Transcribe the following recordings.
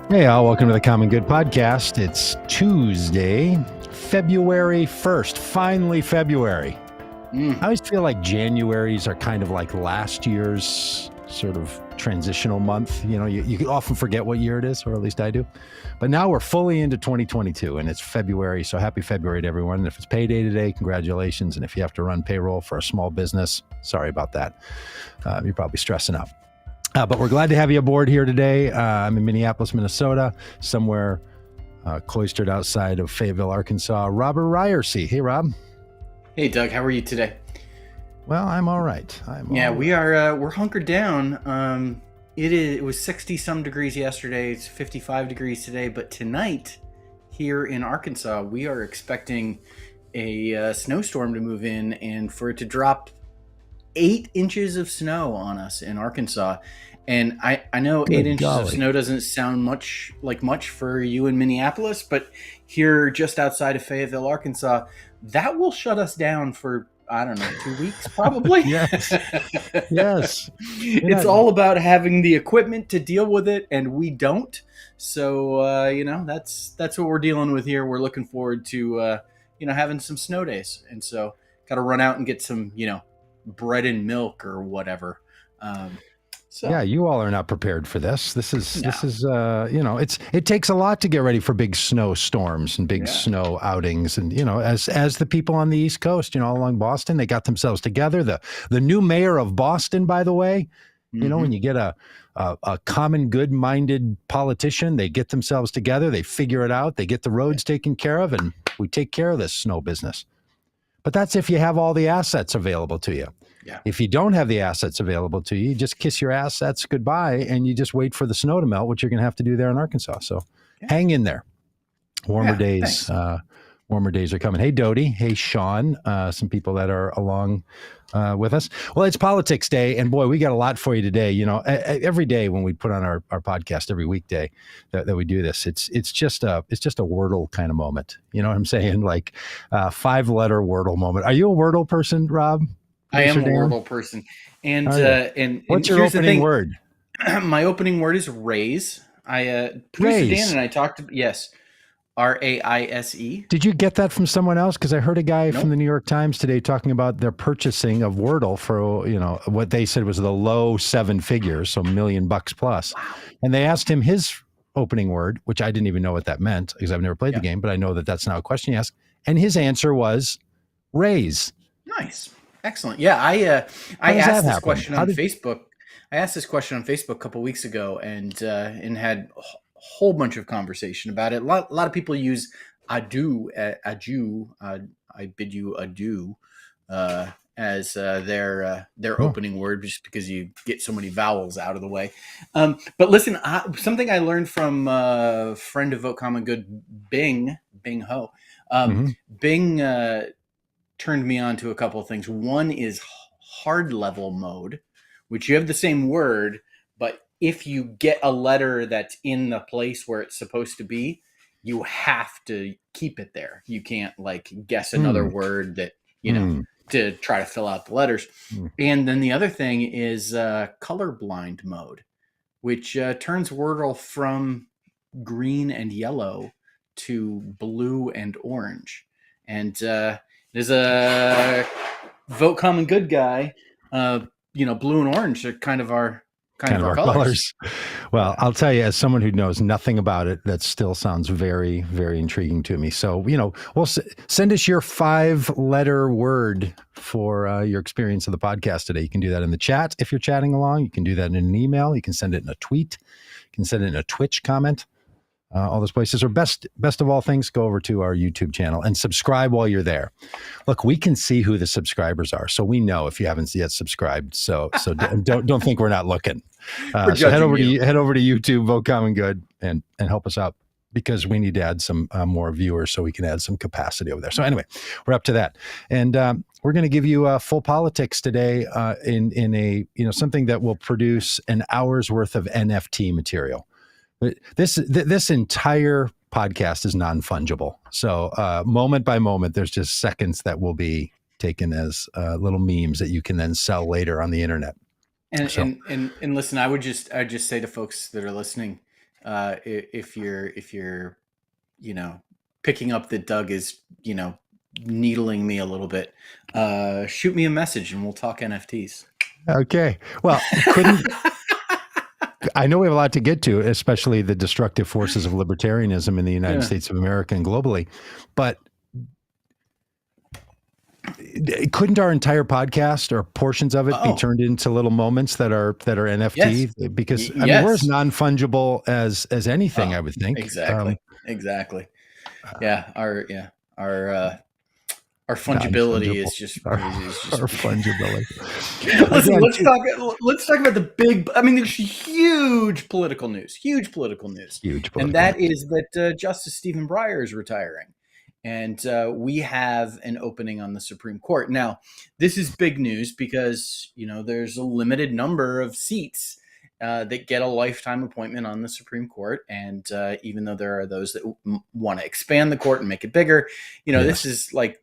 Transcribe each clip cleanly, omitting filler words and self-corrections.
Hey, all. Welcome to the Common Good Podcast. It's Tuesday, February 1st. Finally, February. I always feel like Januaries are kind of like last year's sort of transitional month. You know, you often forget what year it is, or at least I do. But now we're fully into 2022, and it's February. So happy February to everyone. And if it's payday today, congratulations. And if you have to run payroll for a small business, sorry about that. You're probably stressing out. But we're glad to have you aboard here today. I'm in Minneapolis, Minnesota, somewhere cloistered outside of Fayetteville, Arkansas. Robert Ryerse. Hey, Rob. Hey, Doug. How are you today? Well, I'm all right. We are. We're hunkered down. It was 60 some degrees yesterday. It's 55 degrees today. But tonight, here in Arkansas, we are expecting a snowstorm to move in and for it to drop 8 inches of snow on us in Arkansas. And I know Good 8 inches golly. of snow doesn't sound much for you in Minneapolis, but here just outside of Fayetteville, Arkansas, that will shut us down for, I don't know, 2 weeks probably. Yes. Yes. It's all about having the equipment to deal with it, and we don't. So, that's what we're dealing with here. We're looking forward to, having some snow days. And so got to run out and get some, bread and milk or whatever. Yeah, you all are not prepared for this. This is it takes a lot to get ready for big snowstorms and big snow outings. And, as the people on the East Coast, along Boston, they got themselves together. The new mayor of Boston, by the way, when you get a common good minded politician, they get themselves together, they figure it out, they get the roads taken care of, and we take care of this snow business. But that's if you have all the assets available to you. Yeah. If you don't have the assets available to you, you just kiss your assets goodbye and you just wait for the snow to melt, which you're going to have to do there in Arkansas. So hang in there. Warmer days are coming. Hey, Dodie. Hey, Sean. Some people that are along with us. Well, it's Politics Day, and boy, we got a lot for you today. Every day when we put on our podcast, every weekday that we do this, it's just a Wordle kind of moment. You know what I'm saying? Like 5-letter Wordle moment. Are you a Wordle person, Rob? I am a Wordle person. And what's your opening word? My opening word is raise. Producer Dan and I talked. Yes. RAISE. Did you get that from someone else? Because I heard a guy from the New York Times today talking about their purchasing of Wordle for, what they said was the low 7 figures, so $1 million plus. Wow. And they asked him his opening word, which I didn't even know what that meant because I've never played the game, but I know that that's now a question he asked. And his answer was raise. Nice. Excellent. Yeah, I asked this question on Facebook. I asked this question on Facebook a couple weeks ago and had a whole bunch of conversation about it. A lot of people use adieu, I bid you adieu, as their opening word, just because you get so many vowels out of the way. But listen, something I learned from a friend of Vote Common Good, Bing Ho. Bing turned me on to a couple of things. One is hard level mode, which you have the same word, but if you get a letter that's in the place where it's supposed to be, you have to keep it there. You can't guess another word that, to try to fill out the letters. And then the other thing is colorblind mode, which turns Wordle from green and yellow to blue and orange. And there's a Vote Common Good guy. Blue and orange are kind of our colors. Well, I'll tell you, as someone who knows nothing about it, that still sounds very, very intriguing to me. So, we'll send us your 5-letter word for your experience of the podcast today. You can do that in the chat if you're chatting along. You can do that in an email. You can send it in a tweet. You can send it in a Twitch comment. All those places. Or best of all things, go over to our YouTube channel and subscribe while you're there. Look, we can see who the subscribers are, so we know if you haven't yet subscribed. So don't think we're not looking. So head over to YouTube, Vote Common Good, and help us out, because we need to add some more viewers so we can add some capacity over there. So anyway, we're up to that, and we're going to give you full politics today in a something that will produce an hour's worth of NFT material. This entire podcast is non-fungible. So moment by moment, there's just seconds that will be taken as little memes that you can then sell later on the internet. And listen, I would just say to folks that are listening, if you're picking up that Doug is needling me a little bit, shoot me a message and we'll talk NFTs. Okay. Well, I know we have a lot to get to, especially the destructive forces of libertarianism in the United States of America and globally. But couldn't our entire podcast or portions of it be turned into little moments that are NFT? Yes. Because I mean, we're as non-fungible as anything, I would think. Exactly. Yeah. Our fungibility is just our fungibility. Listen, let's talk about the big. I mean, there's huge political news, and that is that Justice Stephen Breyer is retiring, and we have an opening on the Supreme Court. Now, this is big news because there's a limited number of seats that get a lifetime appointment on the Supreme Court, and even though there are those that want to expand the court and make it bigger, this is like.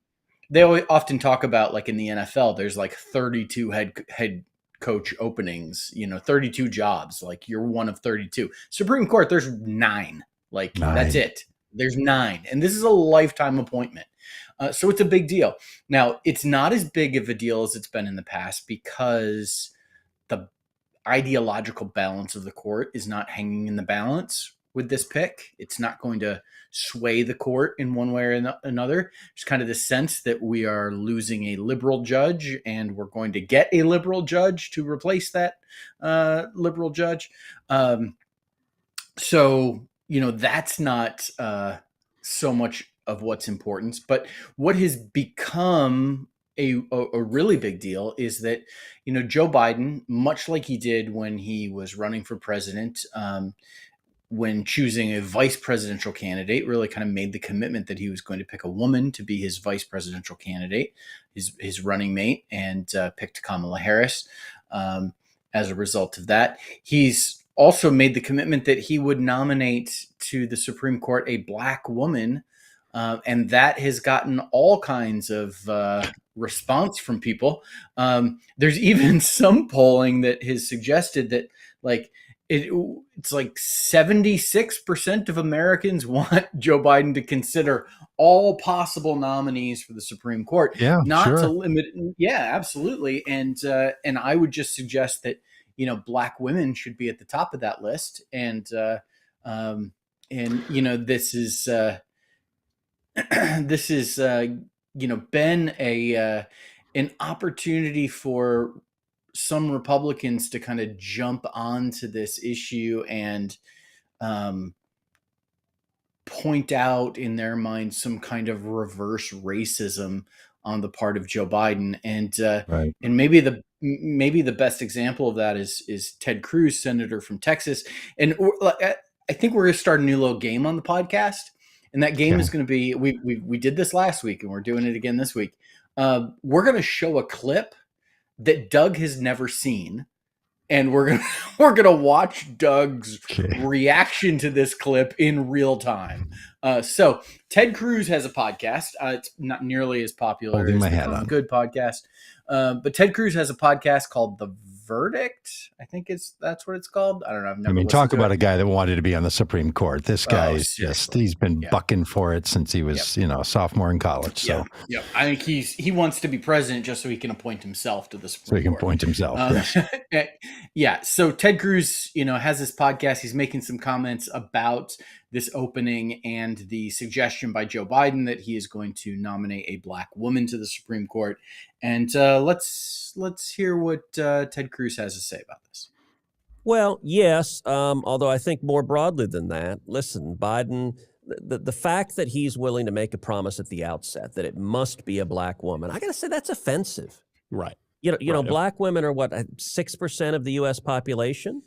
They often talk about, like in the NFL, there's like 32 head coach openings, 32 jobs. Like you're one of 32. Supreme Court, there's 9. Like 9. That's it. There's 9. And this is a lifetime appointment. So it's a big deal. Now, it's not as big of a deal as it's been in the past because the ideological balance of the court is not hanging in the balance with this pick. It's not going to sway the court in one way or another. There's kind of the sense that we are losing a liberal judge and we're going to get a liberal judge to replace that liberal judge. So, that's not so much of what's important. But what has become a really big deal is that, Joe Biden, much like he did when he was running for president, when choosing a vice presidential candidate, really kind of made the commitment that he was going to pick a woman to be his vice presidential candidate, his running mate, and picked Kamala Harris as a result of that. He's also made the commitment that he would nominate to the Supreme Court a black woman, and that has gotten all kinds of response from people. There's even some polling that has suggested that, like, it's like 76% of Americans want Joe Biden to consider all possible nominees for the Supreme Court. Yeah, not to limit. Yeah, absolutely. And I would just suggest that, black women should be at the top of that list. And this is been an opportunity for some Republicans to kind of jump onto this issue and point out in their mind some kind of reverse racism on the part of Joe Biden. And and maybe the best example of that is Ted Cruz, senator from Texas. And I think we're going to start a new little game on the podcast. And that game is going to be, we did this last week and we're doing it again this week. We're going to show a clip that Doug has never seen, and we're gonna watch Doug's reaction to this clip in real time. So Ted Cruz has a podcast. It's not nearly as popular as the Good podcast, but Ted Cruz has a podcast called The Verdict. I think that's what it's called. I don't know. I've never talk about a guy that wanted to be on the Supreme Court. This guy is he's been bucking for it since he was, a sophomore in college. So yeah. I think he wants to be president just so he can appoint himself to the Supreme Court. So he can appoint himself. Yeah. So Ted Cruz, has this podcast. He's making some comments about this opening and the suggestion by Joe Biden that he is going to nominate a black woman to the Supreme Court. And let's hear what Ted Cruz has to say about this. Well, yes, although I think more broadly than that. Listen, Biden, the fact that he's willing to make a promise at the outset that it must be a black woman, I got to say that's offensive. Right. Black women are 6% of the U.S. population?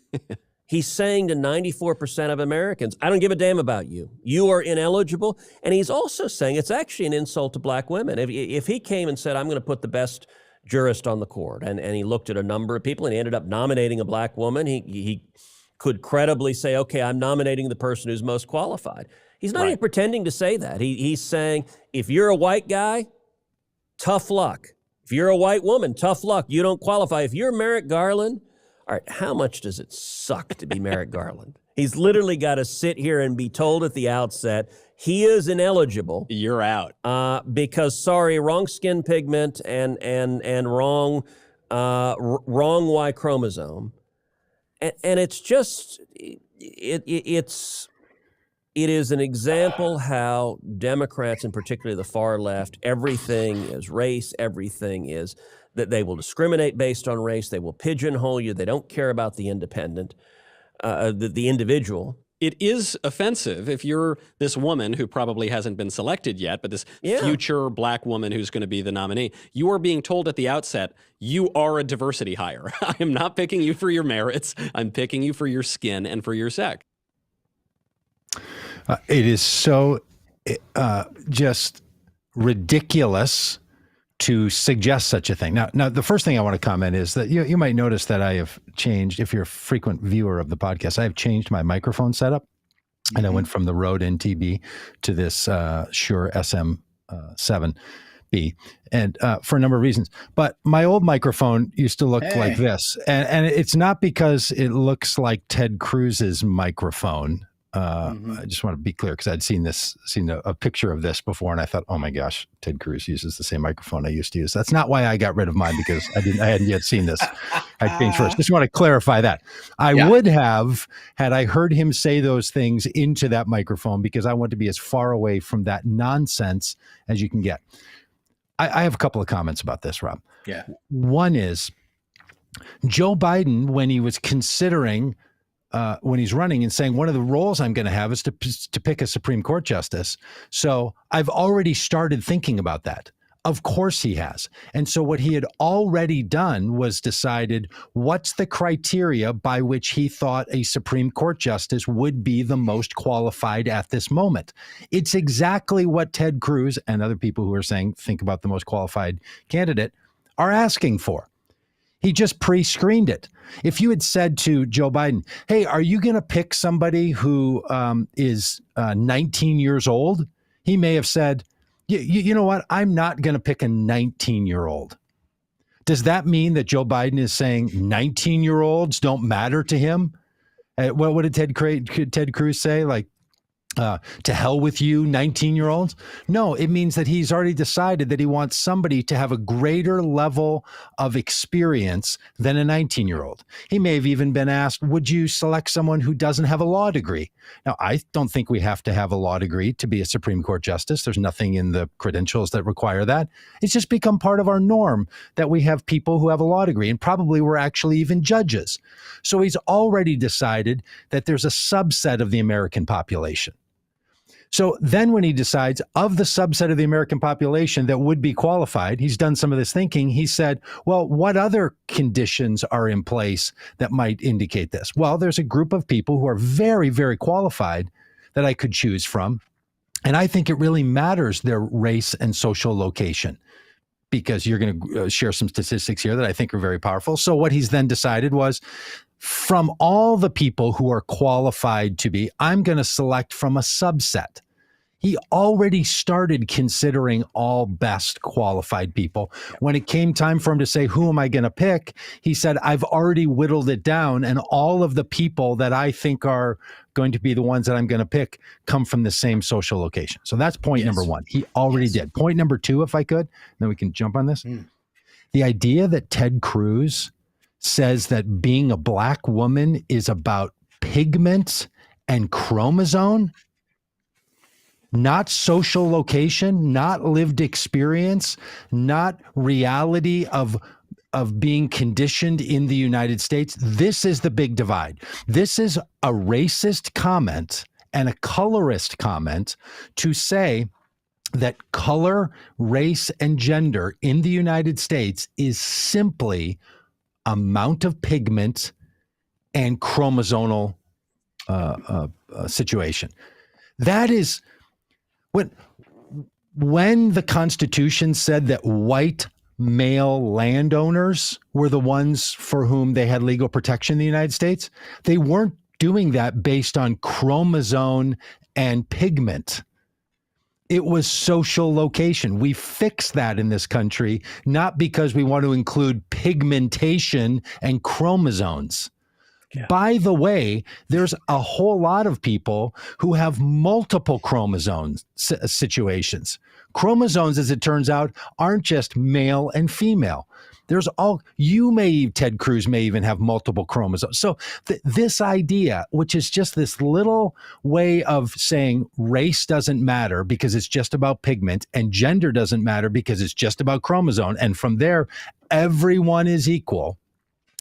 He's saying to 94% of Americans, I don't give a damn about you. You are ineligible. And he's also saying it's actually an insult to black women. If he came and said, I'm going to put the best jurist on the court, and he looked at a number of people and he ended up nominating a black woman, he could credibly say, okay, I'm nominating the person who's most qualified. He's not even pretending to say that. He's saying, if you're a white guy, tough luck. If you're a white woman, tough luck. You don't qualify. If you're Merrick Garland, all right, how much does it suck to be Merrick Garland? He's literally got to sit here and be told at the outset he is ineligible. You're out. Because wrong skin pigment and wrong Y chromosome, and it's just it is an example how Democrats, and particularly the far left, everything is race, everything is that they will discriminate based on race, they will pigeonhole you, they don't care about the independent, the individual. It is offensive if you're this woman who probably hasn't been selected yet, but this future black woman who's going to be the nominee. You are being told at the outset, you are a diversity hire. I am not picking you for your merits. I'm picking you for your skin and for your sex. It is so just ridiculous to suggest such a thing. Now, the first thing I want to comment is that you might notice that I have changed, if you're a frequent viewer of the podcast, I have changed my microphone setup. Mm-hmm. And I went from the Rode NTB to this Shure SM7B, and for a number of reasons. But my old microphone used to look like this. And it's not because it looks like Ted Cruz's microphone. I just want to be clear, because I'd seen a picture of this before, and I thought, oh my gosh, Ted Cruz uses the same microphone I used to use. That's not why I got rid of mine, because I hadn't yet seen this. I changed first. Just want to clarify that. I would have, had I heard him say those things into that microphone, because I want to be as far away from that nonsense as you can get. I have a couple of comments about this, Rob. Yeah. One is Joe Biden, when he was considering when he's running and saying, one of the roles I'm going to have is to pick a Supreme Court justice. So I've already started thinking about that. Of course he has. And so what he had already done was decided what's the criteria by which he thought a Supreme Court justice would be the most qualified at this moment. It's exactly what Ted Cruz and other people who are saying, think about the most qualified candidate, are asking for. He just pre-screened it. If you had said to Joe Biden, hey, are you going to pick somebody who is 19 years old? He may have said, you know what? I'm not going to pick a 19-year-old. Does that mean that Joe Biden is saying 19-year-olds don't matter to him? What did Ted Cruz say? Like, to hell with you, 19-year-olds? No, it means that he's already decided that he wants somebody to have a greater level of experience than a 19-year-old. He may have even been asked, would you select someone who doesn't have a law degree? Now, I don't think we have to have a law degree to be a Supreme Court justice. There's nothing in the credentials that require that. It's just become part of our norm that we have people who have a law degree, and probably we're actually even judges. So he's already decided that there's a subset of the American population. So then when he decides of the subset of the American population that would be qualified, he's done some of this thinking. He said, well, what other conditions are in place that might indicate this? Well, there's a group of people who are very, very qualified that I could choose from. And I think it really matters their race and social location, because you're going to share some statistics here that I think are very powerful. So what he's then decided was, from all the people who are qualified to be, I'm going to select from a subset. He already started considering all best qualified people. When it came time for him to say, who am I going to pick? He said, I've already whittled it down, and all of the people that I think are going to be the ones that I'm going to pick come from the same social location. So that's point number one. He already did. Point number two, if I could, then we can jump on this. The idea that Ted Cruz says that being a black woman is about pigment and chromosome, not social location, not lived experience, not reality of being conditioned in the United States. This is the big divide. This is a racist comment and a colorist comment to say that color, race, and gender in the United States is simply amount of pigment and chromosomal situation. That is when the Constitution said that white male landowners were the ones for whom they had legal protection in the United States. They weren't doing that based on chromosome and pigment. It was social location. We fixed that in this country, not because we want to include pigmentation and chromosomes. By the way, there's a whole lot of people who have multiple chromosome situations. Chromosomes, as it turns out, aren't just male and female. There's Ted Cruz may even have multiple chromosomes. So this idea, which is just this little way of saying race doesn't matter because it's just about pigment, and gender doesn't matter because it's just about chromosome, and from there, everyone is equal.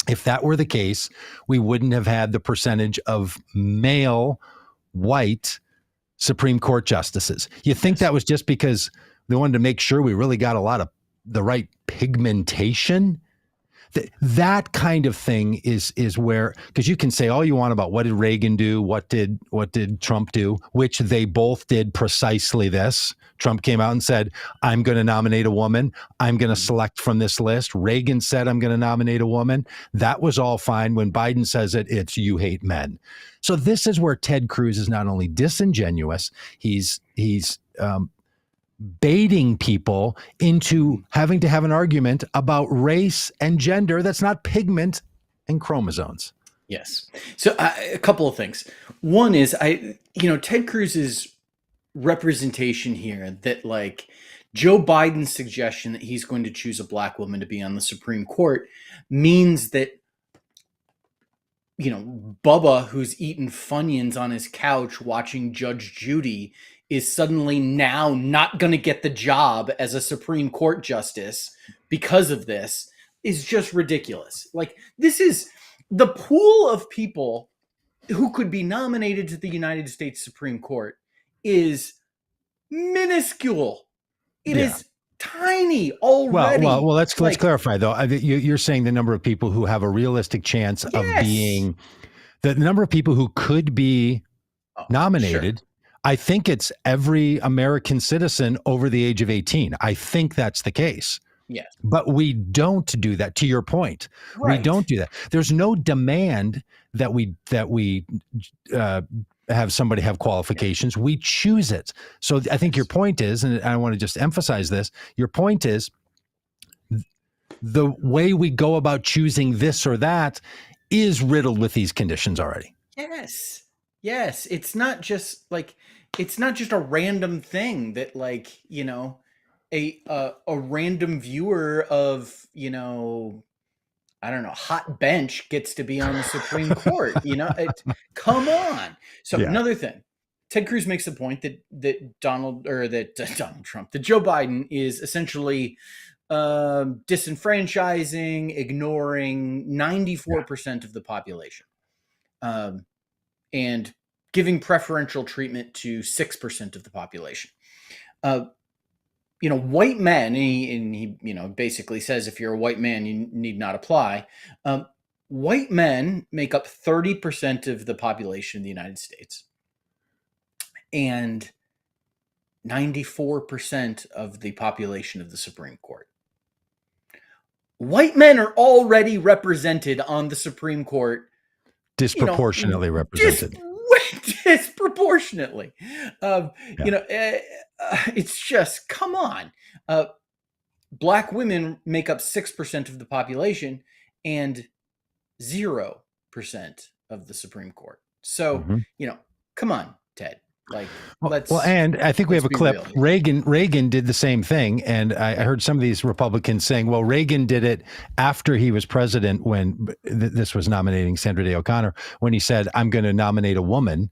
If that were the case, we wouldn't have had the percentage of male white Supreme Court justices. You think that was just because they wanted to make sure we really got a lot of the right pigmentation? That kind of thing is where, because you can say all you want about what did Reagan do, what did Trump do, which they both did precisely this. Trump came out and said, I'm going to nominate a woman. I'm going to select from this list. Reagan said, I'm going to nominate a woman. That was all fine. When Biden says it, it's you hate men. So this is where Ted Cruz is not only disingenuous, he's baiting people into having to have an argument about race and gender that's not pigment and chromosomes. Yes. So a couple of things. One is Ted Cruz's representation here that like Joe Biden's suggestion that he's going to choose a black woman to be on the Supreme Court means that Bubba, who's eating Funyuns on his couch watching Judge Judy, is suddenly now not going to get the job as a Supreme Court justice because of this, is just ridiculous. Like, this is the pool of people who could be nominated to the United States Supreme Court is minuscule. It is tiny already. Well, let's clarify though. You're saying the number of people who have a realistic chance of being, the number of people who could be nominated. Sure. I think it's every American citizen over the age of 18. I think that's the case. Yes. But we don't do that. To your point, we don't do that. There's no demand that we have somebody have qualifications. We choose it. So I think your point is, and I want to just emphasize this, your point is the way we go about choosing this or that is riddled with these conditions already. Yes. Yes. It's not just a random thing that a random viewer of, I don't know, hot bench gets to be on the Supreme Court. Come on. So another thing, Ted Cruz makes the point that Joe Biden is essentially disenfranchising, ignoring 94% of the population, and giving preferential treatment to 6% of the population. White men, and he basically says if you're a white man, you need not apply. White men make up 30% of the population of the United States and 94% of the population of the Supreme Court. White men are already represented on the Supreme Court. Disproportionately represented. Disproportionately. It's just, come on. Black women make up 6% of the population and 0% of the Supreme Court. So, come on, Ted. And I think we have a clip. Reagan did the same thing. And I heard some of these Republicans saying, well, Reagan did it after he was president when this was nominating Sandra Day O'Connor, when he said, I'm going to nominate a woman.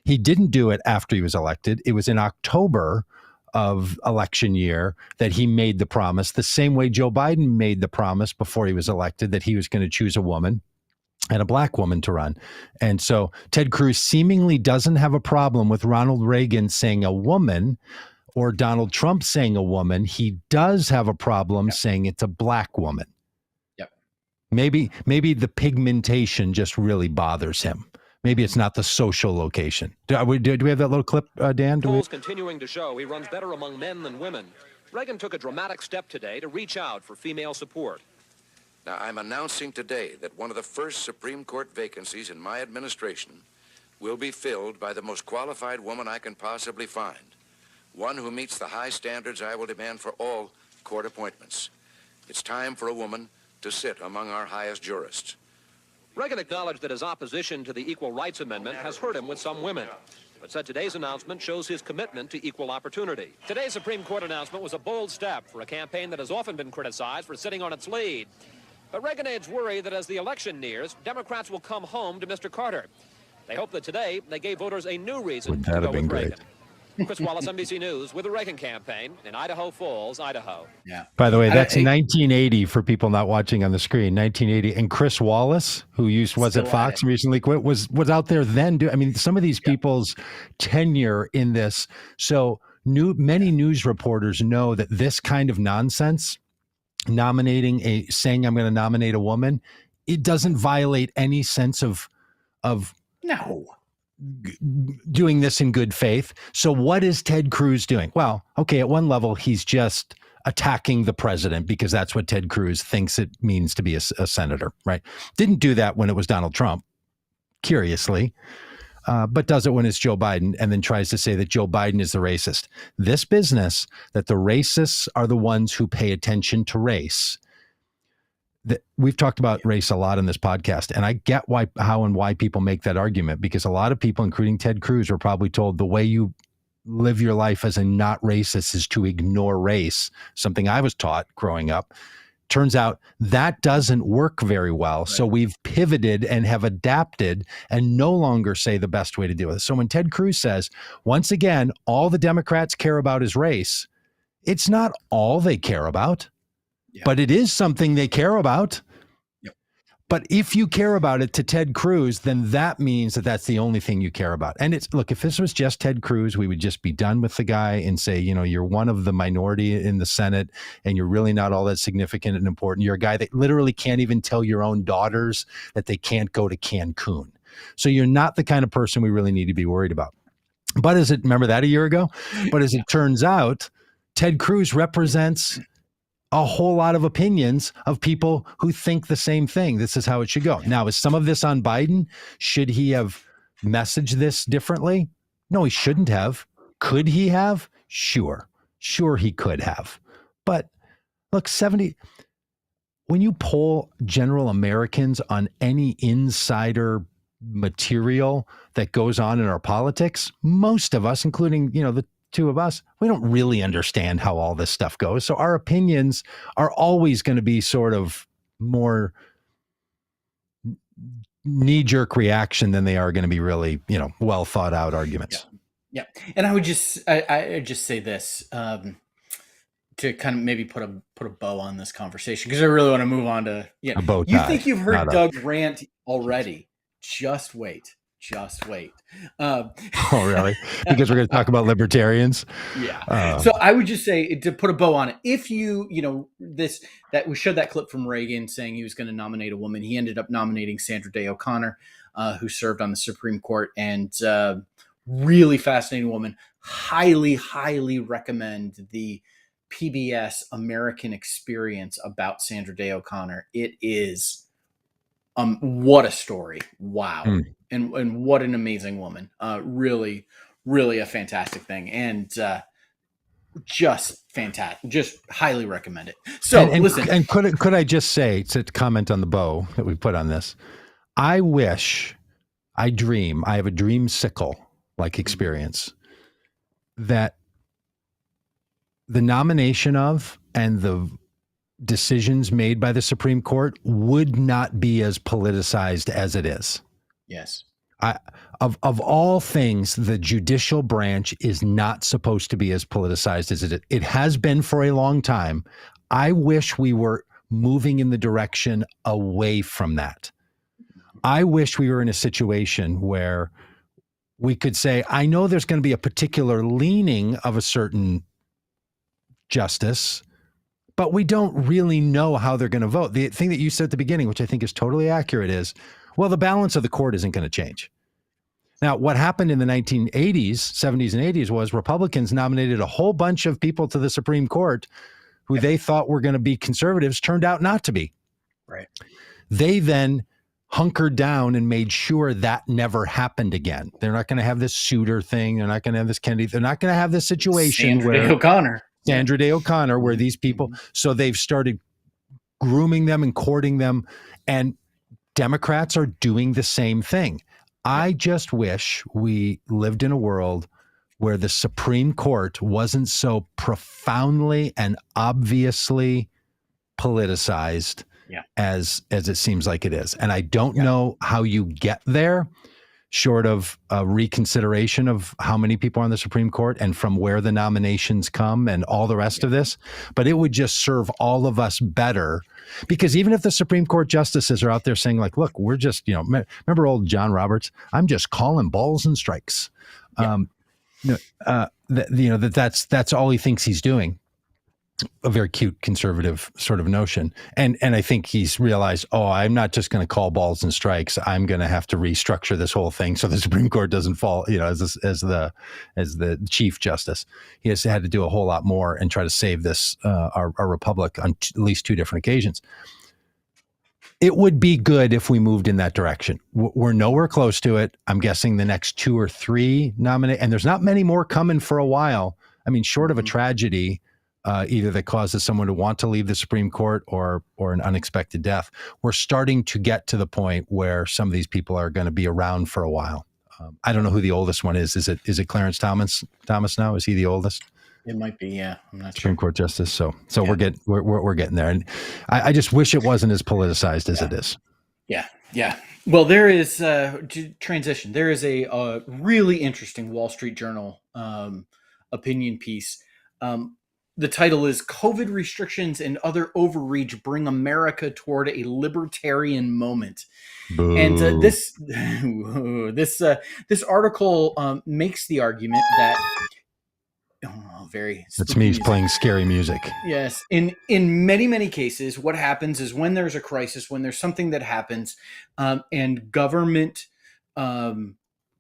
He didn't do it after he was elected. It was in October of election year that he made the promise, the same way Joe Biden made the promise before he was elected that he was going to choose a woman and a black woman to run. And so Ted Cruz seemingly doesn't have a problem with Ronald Reagan saying a woman or Donald Trump saying a woman. He does have a problem saying it's a black woman. Yep. Maybe the pigmentation just really bothers him. Maybe it's not the social location. Do we have that little clip, Dan? Polls continuing to show he runs better among men than women. Reagan took a dramatic step today to reach out for female support. Now, I'm announcing today that one of the first Supreme Court vacancies in my administration will be filled by the most qualified woman I can possibly find. One who meets the high standards I will demand for all court appointments. It's time for a woman to sit among our highest jurists. Reagan acknowledged that his opposition to the Equal Rights Amendment has hurt him with some women, but said today's announcement shows his commitment to equal opportunity. Today's Supreme Court announcement was a bold step for a campaign that has often been criticized for sitting on its lead. But Reagan aides worry that as the election nears, Democrats will come home to Mr. Carter. They hope that today they gave voters a new reason to go with Reagan. Chris Wallace, NBC News, with the Reagan campaign in Idaho Falls, Idaho. Yeah. By the way, that's 1980 for people not watching on the screen. 1980, and Chris Wallace, who was at Fox and recently quit, was out there then. I mean, some of these people's tenure in this. So many news reporters know that this kind of nonsense, saying I'm going to nominate a woman, it doesn't violate any sense of no. Doing this in good faith. So what is Ted Cruz doing? Well, okay, at one level, he's just attacking the president because that's what Ted Cruz thinks it means to be a senator, right? Didn't do that when it was Donald Trump, curiously, but does it when it's Joe Biden, and then tries to say that Joe Biden is the racist. This business that the racists are the ones who pay attention to race. We've talked about race a lot in this podcast, and I get how and why people make that argument, because a lot of people, including Ted Cruz, were probably told the way you live your life as a not racist is to ignore race, something I was taught growing up. Turns out that doesn't work very well. Right. So we've pivoted and have adapted and no longer say the best way to do it. So when Ted Cruz says, once again, all the Democrats care about is race, it's not all they care about. Yeah. But it is something they care about. Yep. But if you care about it to Ted Cruz, then that means that that's the only thing you care about. And look, if this was just Ted Cruz, we would just be done with the guy and say, you're one of the minority in the Senate and you're really not all that significant and important. You're a guy that literally can't even tell your own daughters that they can't go to Cancun. So you're not the kind of person we really need to be worried about. But remember that a year ago? But as it turns out, Ted Cruz represents a whole lot of opinions of people who think the same thing. This is how it should go. Now, is some of this on Biden? Should he have messaged this differently? No, he shouldn't have. Could he have? Sure he could have. But look, when you poll general Americans on any insider material that goes on in our politics, most of us, including, the two of us, we don't really understand how all this stuff goes. So our opinions are always going to be sort of more knee-jerk reaction than they are going to be really, well thought out arguments. Yeah. And I would just say this to kind of maybe put a bow on this conversation, because I really want to move on to a bow tie. You think you've heard Doug's rant already? Just wait. Oh, really? Because we're going to talk about libertarians? Yeah. So I would just say, to put a bow on it, if that we showed that clip from Reagan saying he was going to nominate a woman. He ended up nominating Sandra Day O'Connor, who served on the Supreme Court, and really fascinating woman. Highly, highly recommend the PBS American Experience about Sandra Day O'Connor. It is what a story. Wow. And what an amazing woman. Really, really a fantastic thing. And just fantastic. Just highly recommend it. So listen. And could I just say, to comment on the bow that we put on this, I have a dreamsicle-like experience that the nomination of and the decisions made by the Supreme Court would not be as politicized as it is. Yes. Of all things, the judicial branch is not supposed to be as politicized as it has been for a long time. I wish we were moving in the direction away from that. I wish we were in a situation where we could say, I know there's going to be a particular leaning of a certain justice, but we don't really know how they're going to vote. The thing that you said at the beginning, which I think is totally accurate, is, well, the balance of the court isn't going to change. Now, what happened in the 1980s, 70s and 80s was Republicans nominated a whole bunch of people to the Supreme Court who they thought were going to be conservatives, turned out not to be. Right. They then hunkered down and made sure that never happened again. They're not going to have this Souter thing. They're not going to have this Kennedy. They're not going to have this situation Sandra Day O'Connor, where these people, so they've started grooming them and courting them. And Democrats are doing the same thing. I just wish we lived in a world where the Supreme Court wasn't so profoundly and obviously politicized as it seems like it is. And I don't know how you get there, short of a reconsideration of how many people are on the Supreme Court and from where the nominations come and all the rest of this. But it would just serve all of us better, because even if the Supreme Court justices are out there saying like, look, we're just, remember old John Roberts? I'm just calling balls and strikes. That's all he thinks he's doing. A very cute conservative sort of notion. And I think he's realized, I'm not just going to call balls and strikes. I'm going to have to restructure this whole thing so the Supreme Court doesn't fall, as the Chief Justice. He has had to do a whole lot more and try to save this, our republic on at least two different occasions. It would be good if we moved in that direction. We're nowhere close to it. I'm guessing the next 2 or 3 nominate, and there's not many more coming for a while. I mean, short of a tragedy, either that causes someone to want to leave the Supreme Court or an unexpected death, we're starting to get to the point where some of these people are going to be around for a while. I don't know who the oldest one is. Is it Clarence Thomas now? Is he the oldest? It might be, yeah. I'm not Supreme Court Justice. So we're getting there, and I just wish it wasn't as politicized as it is. Yeah. Well, there is transition. There is a really interesting Wall Street Journal opinion piece. The title is "COVID Restrictions and Other Overreach Bring America Toward a Libertarian Moment." Boo. And this article makes the argument that that's me playing scary music. Yes. In many cases, what happens is when there's a crisis, when there's something that happens, and government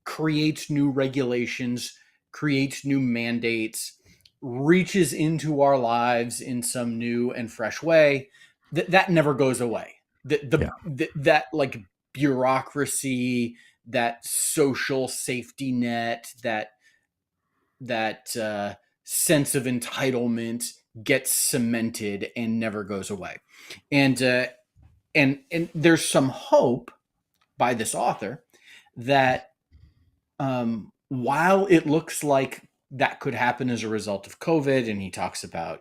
creates new regulations, creates new mandates, reaches into our lives in some new and fresh way, that never goes away. That like bureaucracy, that social safety net, that sense of entitlement gets cemented and never goes away. And there's some hope by this author that while it looks like that could happen as a result of COVID, and he talks about,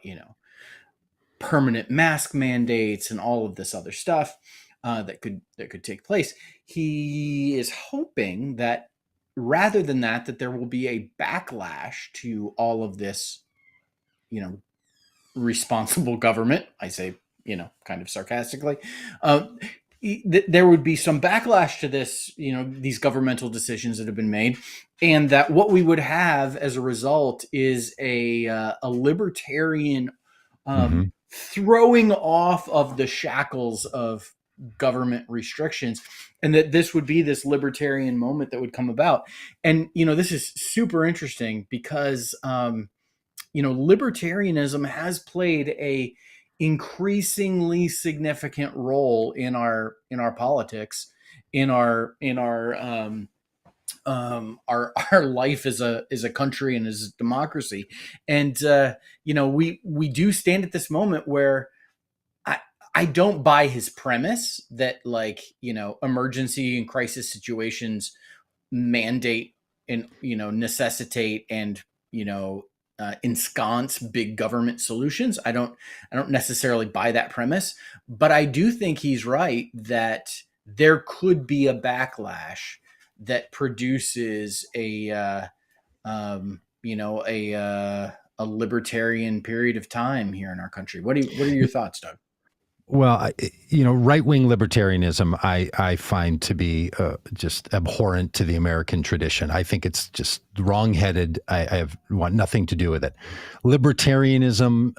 permanent mask mandates and all of this other stuff that could take place, he is hoping that rather than that there will be a backlash to all of this, responsible government. I say, kind of sarcastically, there would be some backlash to this, these governmental decisions that have been made, and that what we would have as a result is a libertarian throwing off of the shackles of government restrictions, and that this would be this libertarian moment that would come about. And this is super interesting because libertarianism has played a increasingly significant role in our politics, in our life as a country and as a democracy. And we do stand at this moment where I don't buy his premise that emergency and crisis situations mandate and necessitate and ensconce big government solutions. I don't necessarily buy that premise, but I do think he's right that there could be a backlash that produces a libertarian period of time here in our country. What are your thoughts, Doug? Well, right-wing libertarianism, I find to be just abhorrent to the American tradition. I think it's just wrong-headed. I want nothing to do with it. Libertarianism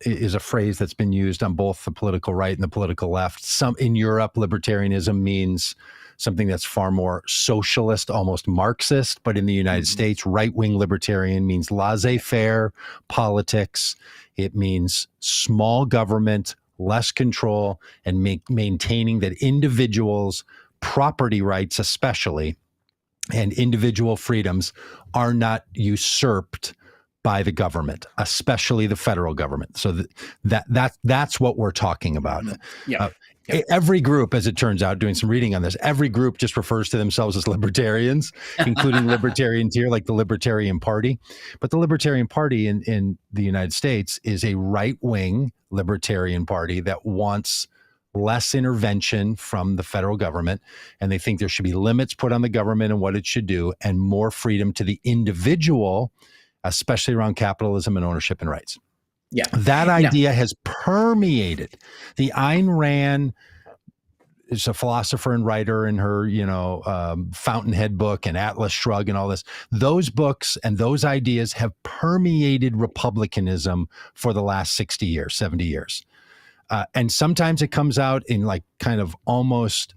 is a phrase that's been used on both the political right and the political left. In Europe, libertarianism means something that's far more socialist, almost Marxist. But in the United States, right-wing libertarian means laissez-faire politics. It means small government, less control, and maintaining that individuals' property rights, especially, and individual freedoms are not usurped by the government, especially the federal government. So that's what we're talking about. Every group, as it turns out, doing some reading on this, every group just refers to themselves as libertarians, including libertarians here, like the Libertarian Party. But the Libertarian Party in the United States is a right-wing libertarian party that wants less intervention from the federal government. And they think there should be limits put on the government and what it should do, and more freedom to the individual, especially around capitalism and ownership and rights. Yeah. That idea has permeated. The Ayn Rand is a philosopher and writer in her, Fountainhead book and Atlas Shrugged and all this. Those books and those ideas have permeated republicanism for the last 60 years, 70 years. And sometimes it comes out in like kind of almost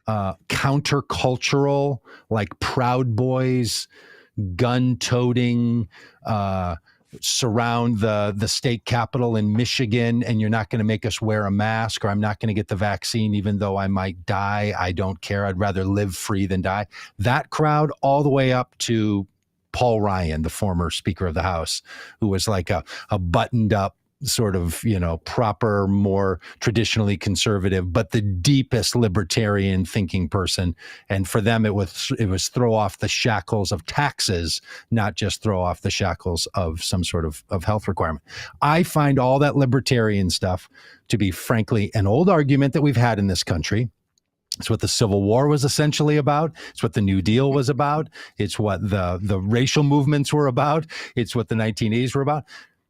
countercultural, like Proud Boys, gun-toting, surround the state capitol in Michigan, and you're not going to make us wear a mask, or I'm not going to get the vaccine even though I might die. I don't care. I'd rather live free than die. That crowd, all the way up to Paul Ryan, the former Speaker of the House, who was like a buttoned up sort of, proper, more traditionally conservative, but the deepest libertarian thinking person. And for them, it was throw off the shackles of taxes, not just throw off the shackles of some sort of health requirement. I find all that libertarian stuff to be, frankly, an old argument that we've had in this country. It's what the Civil War was essentially about. It's what the New Deal was about. It's what the racial movements were about. It's what the 1980s were about.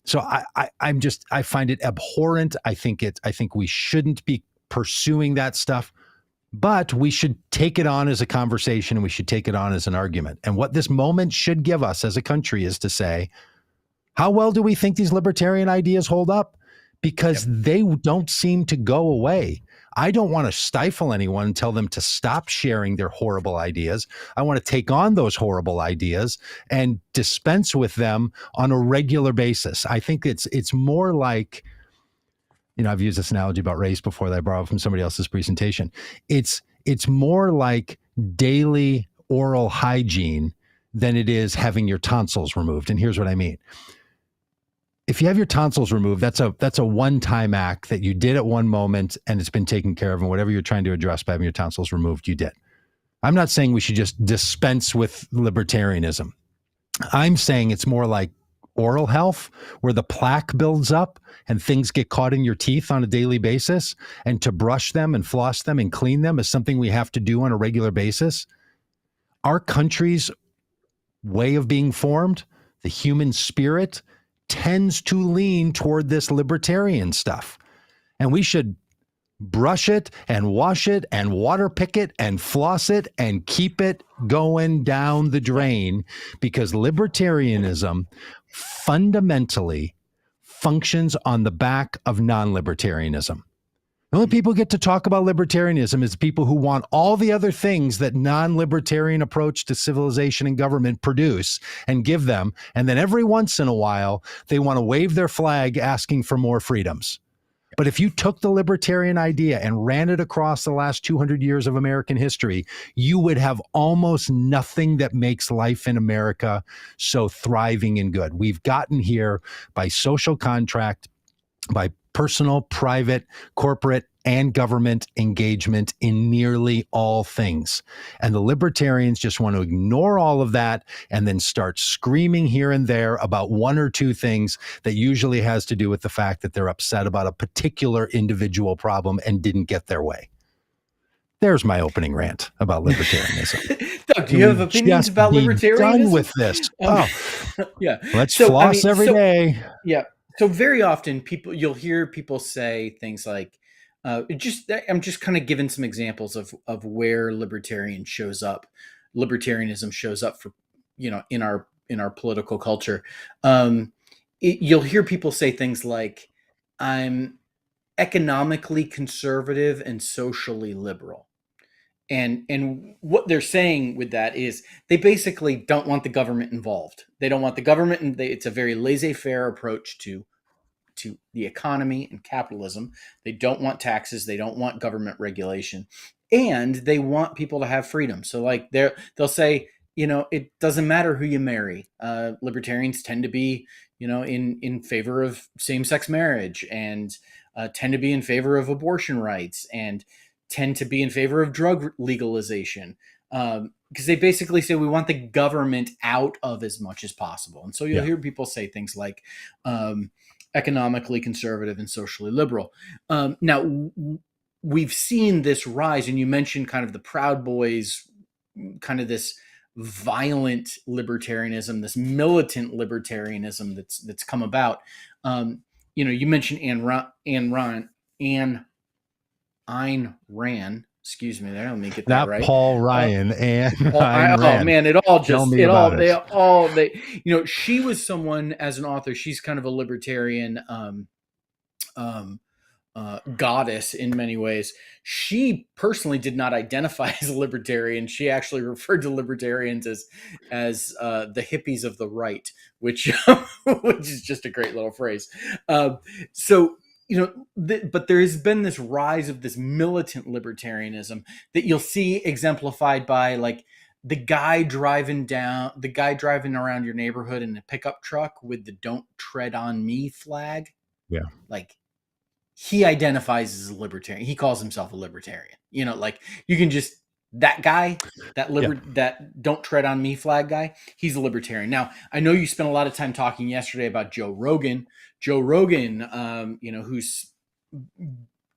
So I find it abhorrent. I think we shouldn't be pursuing that stuff, but we should take it on as a conversation, and we should take it on as an argument. And what this moment should give us as a country is to say, how well do we think these libertarian ideas hold up? Because they don't seem to go away. I don't want to stifle anyone and tell them to stop sharing their horrible ideas. I want to take on those horrible ideas and dispense with them on a regular basis. I think it's more like, I've used this analogy about race before that I borrowed from somebody else's presentation. It's more like daily oral hygiene than it is having your tonsils removed. And here's what I mean. If you have your tonsils removed, that's a one-time act that you did at one moment, and it's been taken care of, and whatever you're trying to address by having your tonsils removed, you did. I'm not saying we should just dispense with libertarianism. I'm saying it's more like oral health, where the plaque builds up and things get caught in your teeth on a daily basis, and to brush them and floss them and clean them is something we have to do on a regular basis. Our country's way of being formed, the human spirit, tends to lean toward this libertarian stuff. And we should brush it and wash it and water pick it and floss it and keep it going down the drain, because libertarianism fundamentally functions on the back of non-libertarianism. The only people who get to talk about libertarianism is people who want all the other things that non-libertarian approach to civilization and government produce and give them. And then every once in a while, they want to wave their flag asking for more freedoms. But if you took the libertarian idea and ran it across the last 200 years of American history, you would have almost nothing that makes life in America so thriving and good. We've gotten here by social contract, by personal, private, corporate, and government engagement in nearly all things. And the libertarians just want to ignore all of that and then start screaming here and there about one or two things that usually has to do with the fact that they're upset about a particular individual problem and didn't get their way. There's my opening rant about libertarianism. Doug, do you have opinions about libertarianism? Done with this. Yeah. Let's floss every day. Yeah. So very often you'll hear people say things like, I'm just kind of giving some examples of where libertarianism shows up for, in our political culture. You'll hear people say things like, I'm economically conservative and socially liberal. And what they're saying with that is they basically don't want the government involved. They don't want the government, and it's a very laissez-faire approach to the economy and capitalism. They don't want taxes. They don't want government regulation, and they want people to have freedom. So like they'll say, it doesn't matter who you marry. Libertarians tend to be, in favor of same-sex marriage, and tend to be in favor of abortion rights and tend to be in favor of drug legalization. Because they basically say we want the government out of as much as possible. And so you'll hear people say things like economically conservative and socially liberal. Now, we've seen this rise, and you mentioned kind of the Proud Boys, kind of this violent libertarianism, this militant libertarianism that's come about. You mentioned Ayn Rand. Excuse me, there. Let me get that Not right. Paul Ryan and Ayn Rand. Oh man, she was someone as an author. She's kind of a libertarian goddess in many ways. She personally did not identify as a libertarian. She actually referred to libertarians as the hippies of the right, which is just a great little phrase. But there has been this rise of this militant libertarianism that you'll see exemplified by like the guy driving around your neighborhood in a pickup truck with the "Don't Tread on Me" flag. Yeah. Like, he identifies as a libertarian. He calls himself a libertarian. Like, you can just, that guy, that "Don't Tread on Me" flag guy, he's a libertarian. Now, I know you spent a lot of time talking yesterday about Joe Rogan. Who's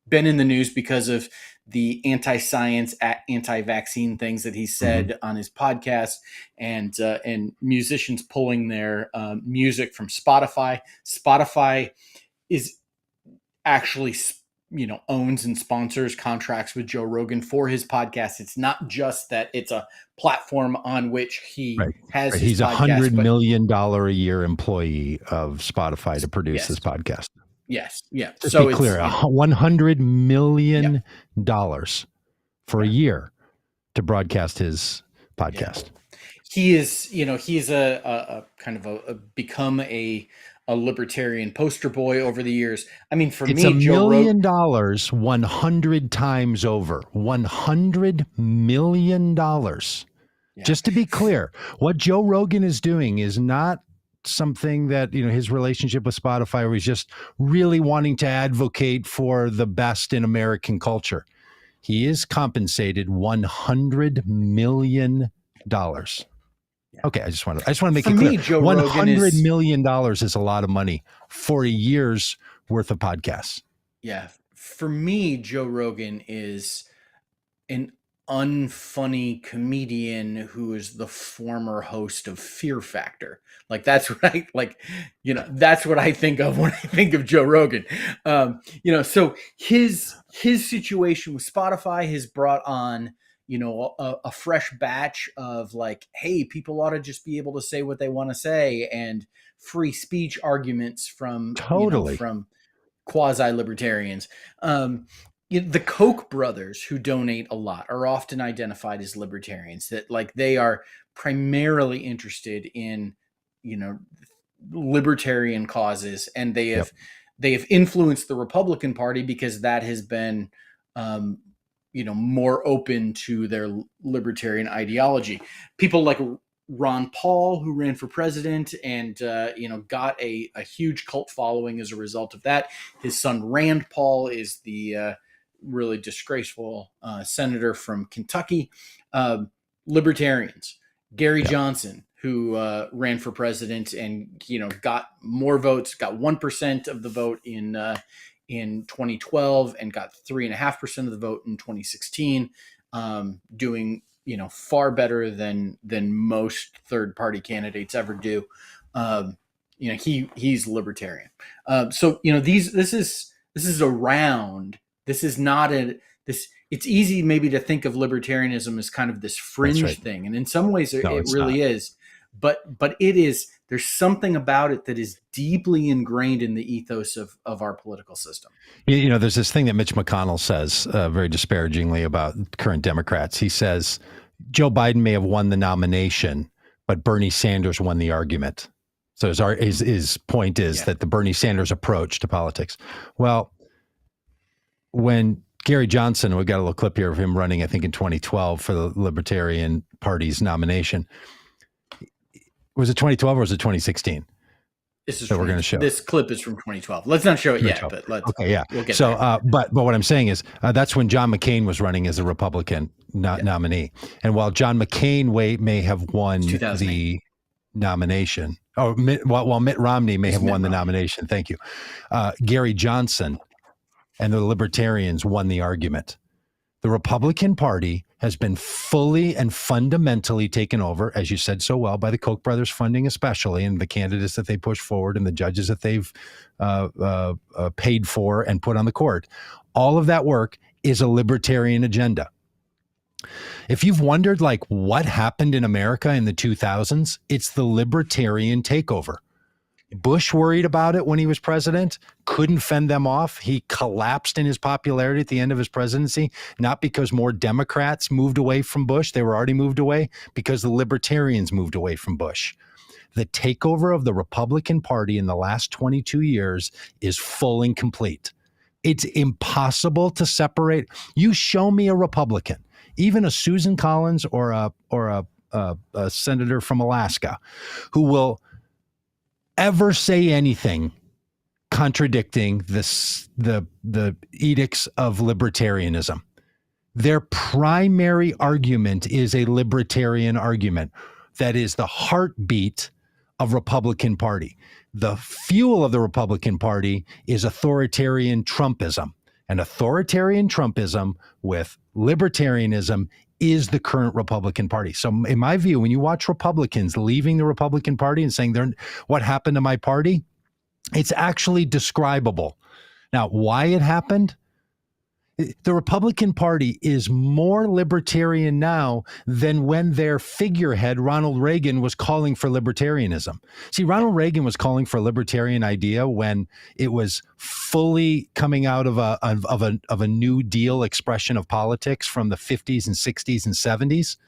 been in the news because of the anti-science, anti-vaccine things that he said on his podcast, and musicians pulling their music from Spotify. Spotify is actually, owns and sponsors contracts with Joe Rogan for his podcast. It's not just that it's a platform on which he has his he's podcast, $100 million a year employee of Spotify to produce this podcast. Yes. Yeah. Just so be clear, $100 million for a year to broadcast his podcast. He is, he's a kind of become a libertarian poster boy over the years. I mean, for it's me, $1 million 100 times over. $100 million. Just to be clear, what Joe Rogan is doing is not something that, his relationship with Spotify, where he's just really wanting to advocate for the best in American culture. He is compensated $100 million. Okay, I just want to make it clear. Joe $100 million is a lot of money for a year's worth of podcasts. Yeah. For me, Joe Rogan is an unfunny comedian who is the former host of Fear Factor. Like, that's what that's what I think of when I think of Joe Rogan. So his situation with Spotify has brought on, a fresh batch of like, hey, people ought to just be able to say what they want to say, and free speech arguments from from quasi-libertarians. The Koch brothers, who donate a lot, are often identified as libertarians. That like they are primarily interested in, libertarian causes, and they have influenced the Republican Party because that has been more open to their libertarian ideology. People like Ron Paul, who ran for president and, got a huge cult following as a result of that. His son, Rand Paul, is the really disgraceful senator from Kentucky. Libertarians. Gary Johnson, who ran for president and, got more votes, got 1% of the vote in 2012 and got 3.5% of the vote in 2016, doing, far better than most third party candidates ever do. He's libertarian. This is around. This is not it's easy maybe to think of libertarianism as kind of this fringe thing. And in some ways it really is, but it is, there's something about it that is deeply ingrained in the ethos of our political system. There's this thing that Mitch McConnell says very disparagingly about current Democrats. He says, Joe Biden may have won the nomination, but Bernie Sanders won the argument. So his point is that the Bernie Sanders approach to politics. Well, when Gary Johnson, we got a little clip here of him running, I think in 2012 for the Libertarian Party's nomination. Was it 2012 or was it 2016? This is that we're going to show. This clip is from 2012. Let's not show it yet, but okay, yeah. We'll get so, there. But what I'm saying is that's when John McCain was running as a Republican nominee, and while John McCain may have won the nomination, while Mitt Romney may have won the nomination. Thank you. Gary Johnson and the Libertarians won the argument. The Republican Party has been fully and fundamentally taken over, as you said so well, by the Koch brothers funding especially, and the candidates that they push forward and the judges that they've paid for and put on the court. All of that work is a libertarian agenda. If you've wondered, like, what happened in America in the 2000s, it's the libertarian takeover. Bush worried about it when he was president, couldn't fend them off. He collapsed in his popularity at the end of his presidency, not because more Democrats moved away from Bush. They were already moved away because the libertarians moved away from Bush. The takeover of the Republican Party in the last 22 years is full and complete. It's impossible to separate. You show me a Republican, even a Susan Collins or a senator from Alaska, who will ever say anything contradicting the edicts of libertarianism. Their primary argument is a libertarian argument that is the heartbeat of Republican Party. The fuel of the Republican Party is authoritarian Trumpism, and authoritarian Trumpism with libertarianism is the current Republican Party. So in my view, when you watch Republicans leaving the Republican Party and saying, what happened to my party? It's actually describable. Now, why it happened? The Republican Party is more libertarian now than when their figurehead, Ronald Reagan, was calling for libertarianism. See, Ronald Reagan was calling for a libertarian idea when it was fully coming out of a New Deal expression of politics from the 50s and 60s and 70s.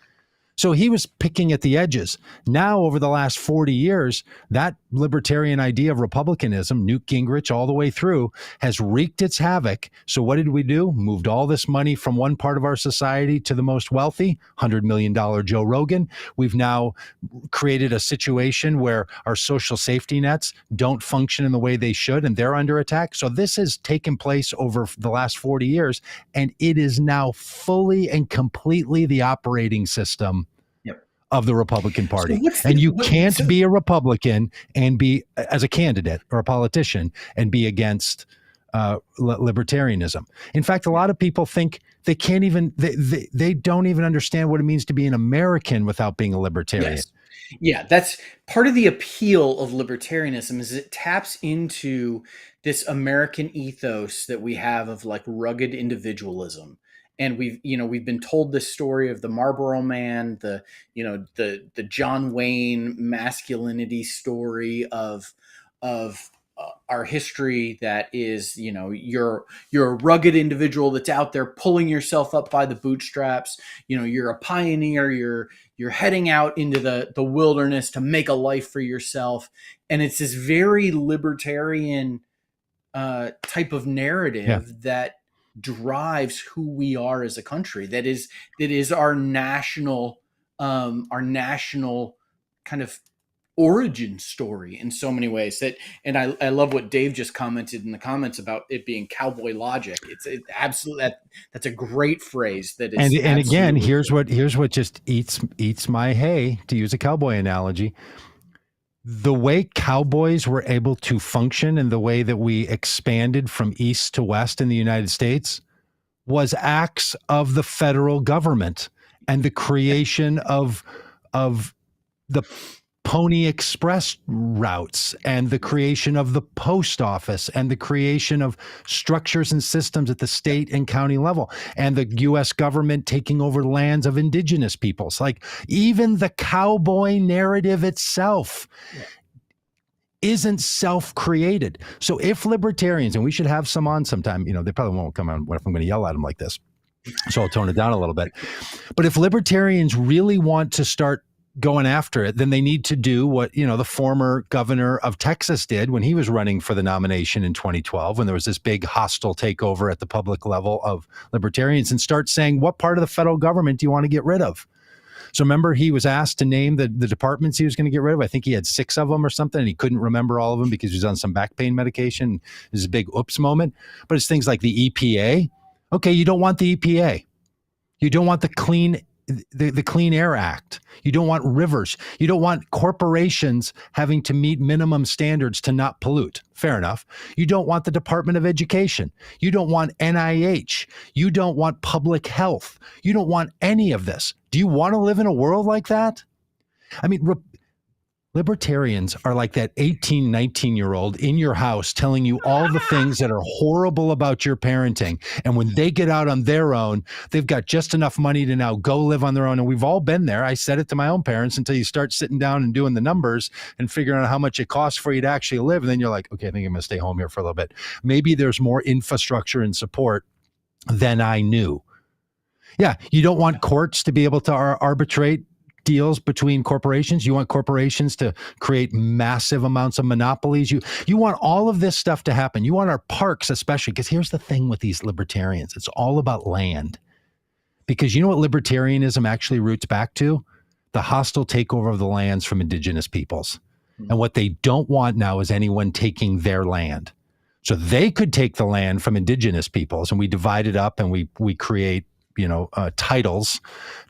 So he was picking at the edges. Now, over the last 40 years, that libertarian idea of republicanism, Newt Gingrich all the way through, has wreaked its havoc. So what did we do? Moved all this money from one part of our society to the most wealthy, $100 million Joe Rogan. We've now created a situation where our social safety nets don't function in the way they should, and they're under attack. So this has taken place over the last 40 years, and it is now fully and completely the operating system of the Republican Party. So you can't be a Republican and be, as a candidate or a politician, and be against libertarianism. In fact, a lot of people think they can't even, they don't even understand what it means to be an American without being a libertarian. Yes. Yeah, that's part of the appeal of libertarianism, is it taps into this American ethos that we have of like rugged individualism. And we've been told this story of the Marlboro Man, the John Wayne masculinity story of our history, that is, you're a rugged individual that's out there pulling yourself up by the bootstraps. You're a pioneer. You're heading out into the wilderness to make a life for yourself. And it's this very libertarian type of narrative that drives who we are as a country. That is our national kind of origin story in so many ways. And I love what Dave just commented in the comments about it being cowboy logic. It's absolutely, that's a great phrase. That is, and again, here's what just eats my hay, to use a cowboy analogy. The way cowboys were able to function and the way that we expanded from east to west in the United States was acts of the federal government and the creation of the Pony Express routes and the creation of the post office and the creation of structures and systems at the state and county level, and the U.S. government taking over lands of indigenous peoples. Like, even the cowboy narrative itself isn't self-created. So if libertarians, and we should have some on sometime, they probably won't come on if I'm going to yell at them like this, so I'll tone it down a little bit. But if libertarians really want to start going after it, then they need to do what, the former governor of Texas did when he was running for the nomination in 2012, when there was this big hostile takeover at the public level of libertarians, and start saying, what part of the federal government do you want to get rid of? So remember, he was asked to name the departments he was going to get rid of. I think he had 6 of them or something, and he couldn't remember all of them because he was on some back pain medication. It was a big oops moment. But it's things like the EPA. Okay, you don't want the EPA. You don't want the Clean Air Act. You don't want rivers. You don't want corporations having to meet minimum standards to not pollute. Fair enough. You don't want the Department of Education. You don't want NIH. You don't want public health. You don't want any of this. Do you want to live in a world like that? I mean, libertarians are like that 18, 19-year-old in your house telling you all the things that are horrible about your parenting. And when they get out on their own, they've got just enough money to now go live on their own. And we've all been there. I said it to my own parents until you start sitting down and doing the numbers and figuring out how much it costs for you to actually live. And then you're like, okay, I think I'm going to stay home here for a little bit. Maybe there's more infrastructure and support than I knew. Yeah, you don't want courts to be able to arbitrate deals between corporations. You want corporations to create massive amounts of monopolies. You want all of this stuff to happen. You want our parks, especially, because here's the thing with these libertarians. It's all about land. Because you know what libertarianism actually roots back to? The hostile takeover of the lands from indigenous peoples. And what they don't want now is anyone taking their land. So they could take the land from indigenous peoples, and we divide it up and we create titles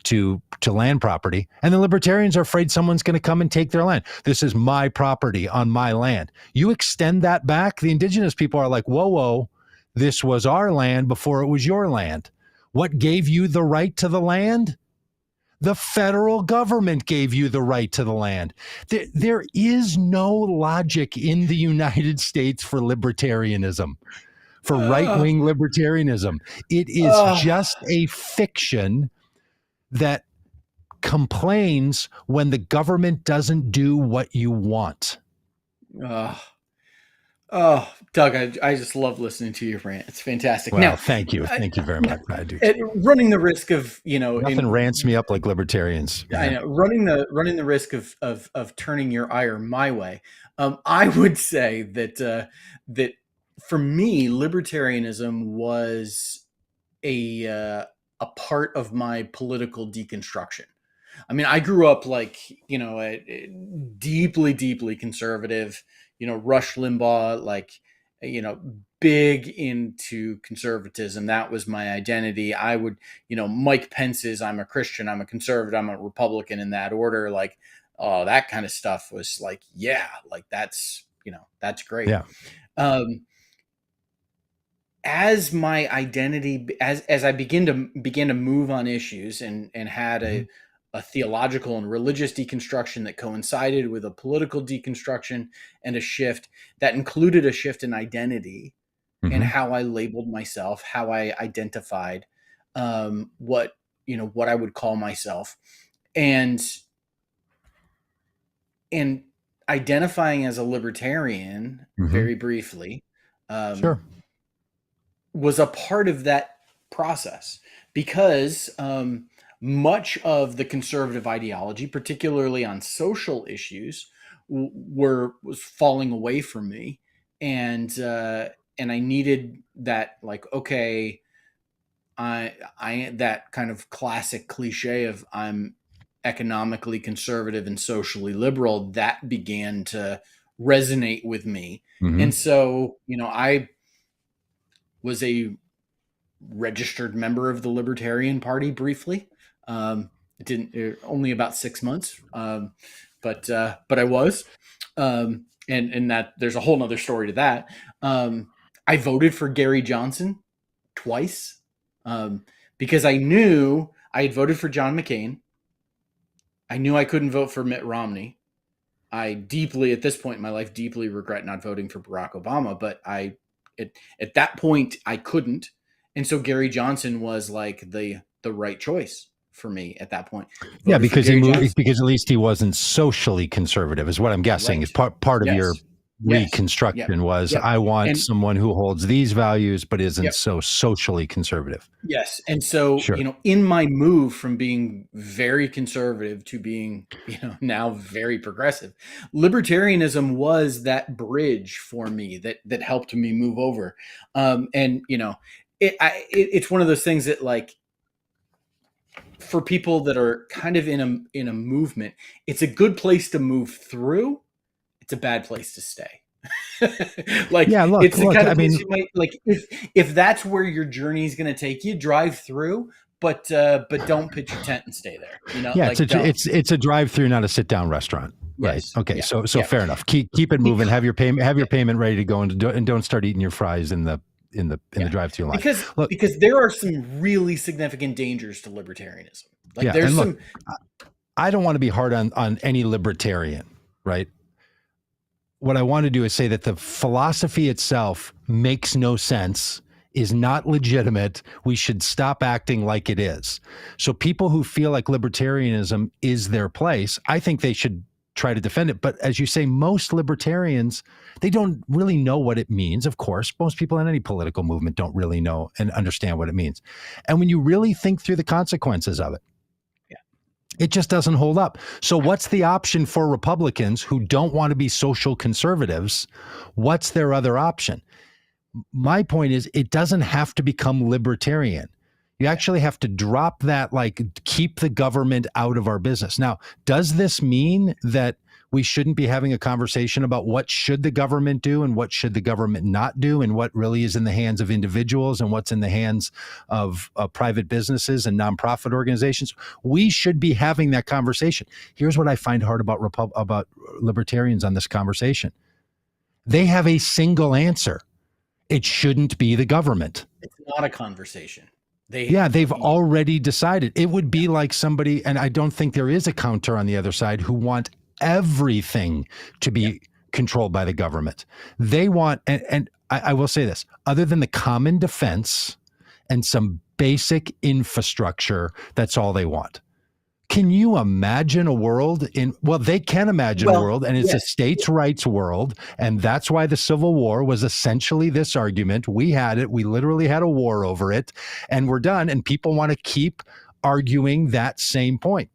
to land property. And the libertarians are afraid someone's going to come and take their land. This is my property on my land. You extend that back, the indigenous people are like, whoa, this was our land before it was your land. What gave you the right to the land? The federal government gave you the right to the land. There is no logic in the United States for libertarianism. For right-wing libertarianism. It is just a fiction that complains when the government doesn't do what you want. Doug, I just love listening to your rant. It's fantastic. Well, now, thank you. Thank you very much. I do. Running the risk of, nothing rants me up like libertarians. I know, running the risk of turning your ire my way. I would say that for me, libertarianism was a part of my political deconstruction. I mean, I grew up deeply, deeply conservative, Rush Limbaugh, big into conservatism. That was my identity. I would, Mike Pence's, I'm a Christian, I'm a conservative, I'm a Republican, in that order. That kind of stuff was that's great. Yeah. As my identity, as I began to move on issues and had a theological and religious deconstruction that coincided with a political deconstruction and a shift that included a shift in identity and how I labeled myself, how I identified what I would call myself, and identifying as a libertarian very briefly. Sure. Was a part of that process because much of the conservative ideology, particularly on social issues, was falling away from me, and I needed that, I that kind of classic cliche of I'm economically conservative and socially liberal, that began to resonate with me, and so I was a registered member of the Libertarian Party briefly. It didn't only about 6 months, but I was, and that there's a whole nother story to that. I voted for Gary Johnson twice because I knew I had voted for John McCain. I knew I couldn't vote for Mitt Romney. I deeply, at this point in my life, deeply regret not voting for Barack Obama, but at that point I couldn't. And so Gary Johnson was the right choice for me at that point. Yeah, because because at least he wasn't socially conservative is what I'm guessing. Right. Is part of your reconstruction was I want someone who holds these values but isn't so socially conservative. Yes. And so, in my move from being very conservative to being, now very progressive, libertarianism was that bridge for me that helped me move over. It's one of those things that for people that are kind of in a movement, it's a good place to move through. It's a bad place to stay. Like, yeah, look, it's the kind of place you might like if that's where your journey is going to take you, drive through, but don't pitch your tent and stay there. You know, yeah, like, it's a drive-through, not a sit-down restaurant. Right. Yes. Okay. Yeah. So fair enough. Keep it moving. Have your payment ready to go, and don't start eating your fries in the drive-through line. Because there are some really significant dangers to libertarianism. Like, there's some. I don't want to be hard on any libertarian, right? What I want to do is say that the philosophy itself makes no sense, is not legitimate. We should stop acting like it is. So people who feel like libertarianism is their place, I think they should try to defend it. But as you say, most libertarians, they don't really know what it means. Of course, most people in any political movement don't really know and understand what it means. And when you really think through the consequences of it, it just doesn't hold up. So what's the option for Republicans who don't want to be social conservatives? What's their other option? My point is, it doesn't have to become libertarian. You actually have to drop that, like, keep the government out of our business. Now, does this mean that we shouldn't be having a conversation about what should the government do and what should the government not do, and what really is in the hands of individuals and what's in the hands of private businesses and nonprofit organizations? We should be having that conversation. Here's what I find hard about libertarians on this conversation. They have a single answer. It shouldn't be the government. It's not a conversation. They've already decided. It would be like somebody, and I don't think there is a counter on the other side, who want everything to be controlled by the government. They want, and I will say this, other than the common defense and some basic infrastructure, that's all they want. Can you imagine a world they can imagine a world, and it's a states' rights world. And that's why the Civil War was essentially this argument. We had it. We literally had a war over it, and we're done. And people want to keep arguing that same point.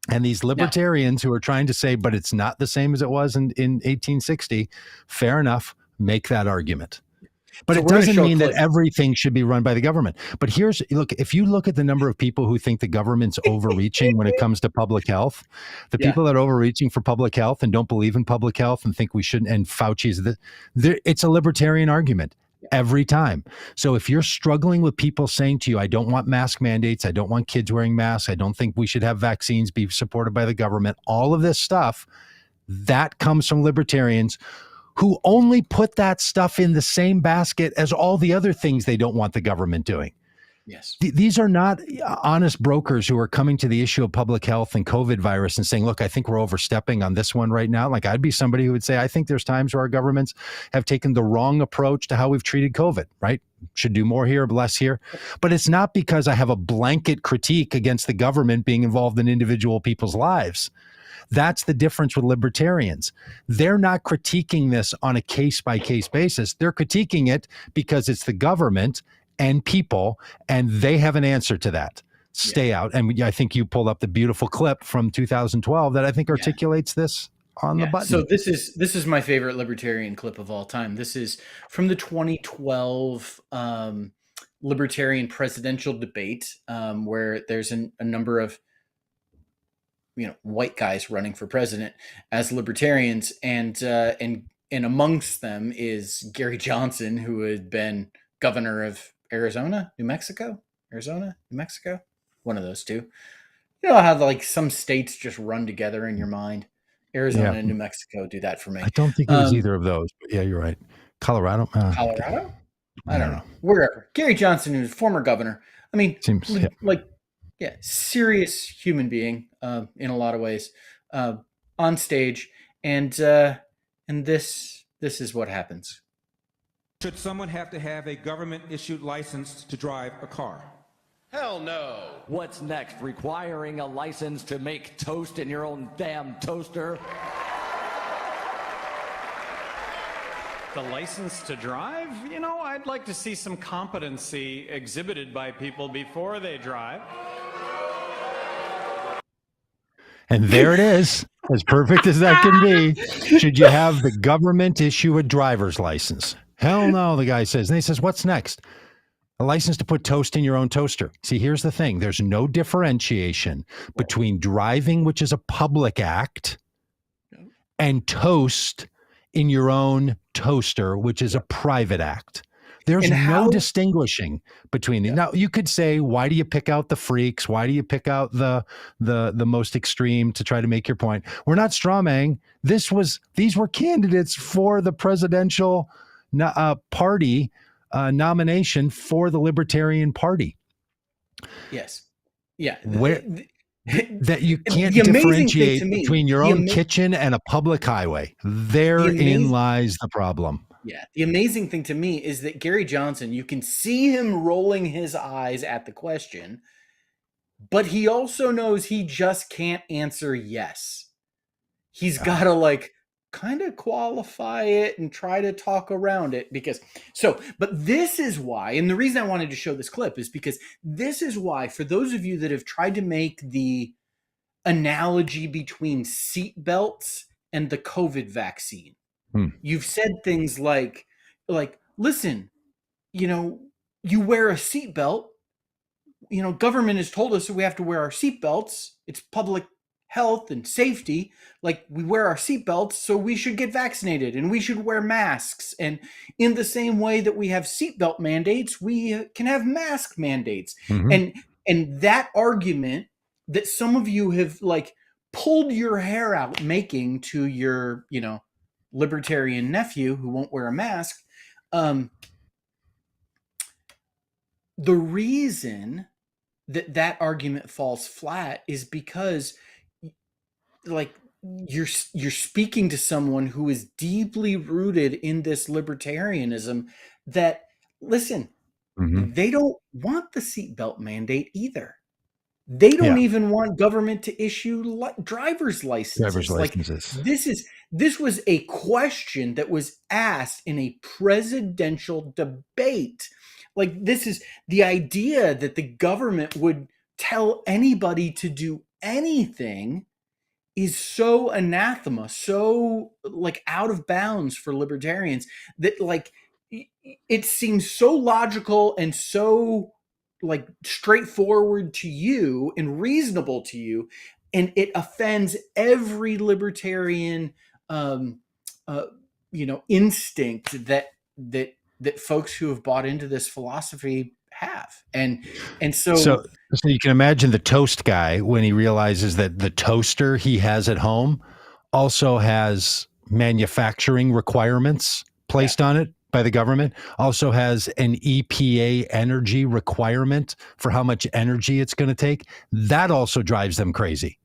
And these libertarians who are trying to say, but it's not the same as it was in 1860, fair enough, make that argument. But it doesn't mean that everything should be run by the government. But if you look at the number of people who think the government's overreaching when it comes to public health, the people that are overreaching for public health and don't believe in public health and think we shouldn't, and Fauci's, it's a libertarian argument every time. So if you're struggling with people saying to you, I don't want mask mandates, I don't want kids wearing masks, I don't think we should have vaccines be supported by the government, all of this stuff, that comes from libertarians who only put that stuff in the same basket as all the other things they don't want the government doing. Yes. These are not honest brokers who are coming to the issue of public health and COVID virus and saying, look, I think we're overstepping on this one right now. Like, I'd be somebody who would say, I think there's times where our governments have taken the wrong approach to how we've treated COVID, right? Should do more here, less here. But it's not because I have a blanket critique against the government being involved in individual people's lives. That's the difference with libertarians. They're not critiquing this on a case-by-case basis. They're critiquing it because it's the government and people, and they have an answer to that. Stay out. And I think you pulled up the beautiful clip from 2012 that I think articulates this on the button. So this is my favorite libertarian clip of all time. This is from the 2012 libertarian presidential debate, where there's a number of white guys running for president as libertarians, and amongst them is Gary Johnson, who had been governor of Arizona, New Mexico, one of those two. You know how like some states just run together in your mind? Arizona and New Mexico do that for me. I don't think it was either of those, but yeah, you're right. Colorado? Colorado? I don't know. Wherever. Gary Johnson, who's former governor. I mean, serious human being in a lot of ways, on stage, and this is what happens. Should someone have to have a government-issued license to drive a car? Hell no. What's next? Requiring a license to make toast in your own damn toaster? The license to drive? I'd like to see some competency exhibited by people before they drive. And there it is, as perfect as that can be. Should you have the government issue a driver's license? Hell no, the guy says. And he says, what's next? A license to put toast in your own toaster. See, here's the thing. There's no differentiation between driving, which is a public act, and toast in your own toaster, which is a private act. There's no distinguishing between them. Now, you could say, why do you pick out the freaks? Why do you pick out the most extreme to try to make your point? We're not strawmanning. These were candidates for the presidential party nomination for the Libertarian Party. Yes. Yeah. That you can't differentiate between your own kitchen and a public highway. Therein lies the problem. Yeah. The amazing thing to me is that Gary Johnson, you can see him rolling his eyes at the question, but he also knows he just can't answer yes. He's got to kind of qualify it and try to talk around it but this is why, and the reason I wanted to show this clip is because this is why, for those of you that have tried to make the analogy between seatbelts and the COVID vaccine, you've said things like, listen, you wear a seatbelt, government has told us that we have to wear our seatbelts. It's public health and safety. We wear our seatbelts, so we should get vaccinated and we should wear masks. And in the same way that we have seatbelt mandates, we can have mask mandates. And that argument that some of you have pulled your hair out making to your, libertarian nephew who won't wear a mask. The reason that argument falls flat is because you're speaking to someone who is deeply rooted in this libertarianism that, listen, they don't want the seatbelt mandate either. They don't even want government to issue driver's licenses. This was a question that was asked in a presidential debate. This is the idea that the government would tell anybody to do anything is so anathema, so out of bounds for libertarians that it seems so logical and so straightforward to you and reasonable to you, and it offends every libertarian instinct that folks who have bought into this philosophy have. And so you can imagine the toast guy when he realizes that the toaster he has at home also has manufacturing requirements placed on it by the government, also has an EPA energy requirement for how much energy it's going to take. That also drives them crazy.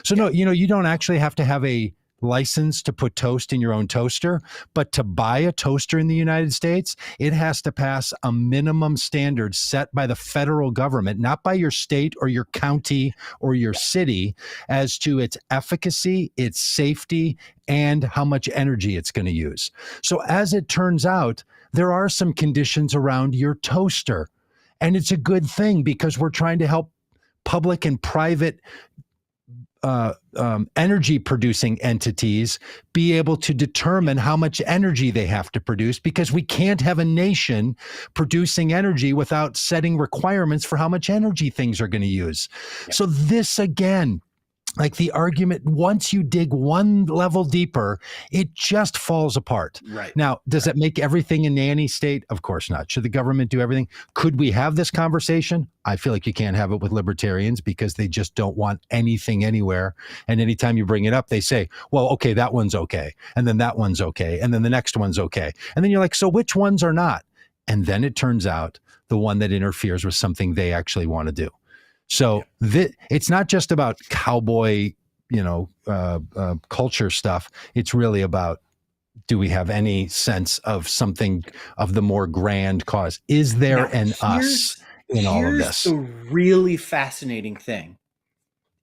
So no, you don't actually have to have a license to put toast in your own toaster, but to buy a toaster in the United States, it has to pass a minimum standard set by the federal government, not by your state or your county or your city, as to its efficacy, its safety, and how much energy it's going to use. So as it turns out, there are some conditions around your toaster, and it's a good thing because we're trying to help public and private energy producing entities be able to determine how much energy they have to produce, because we can't have a nation producing energy without setting requirements for how much energy things are going to use. So this, again, the argument, once you dig one level deeper, it just falls apart. Right. Now, does it make everything a nanny state? Of course not. Should the government do everything? Could we have this conversation? I feel like you can't have it with libertarians because they just don't want anything anywhere. And anytime you bring it up, they say, well, okay, that one's okay. And then that one's okay. And then the next one's okay. And then you're like, so which ones are not? And then it turns out the one that interferes with something they actually want to do. So it's not just about cowboy, culture stuff. It's really about, do we have any sense of something of the more grand cause? Is there an us in all of this? Here's the really fascinating thing,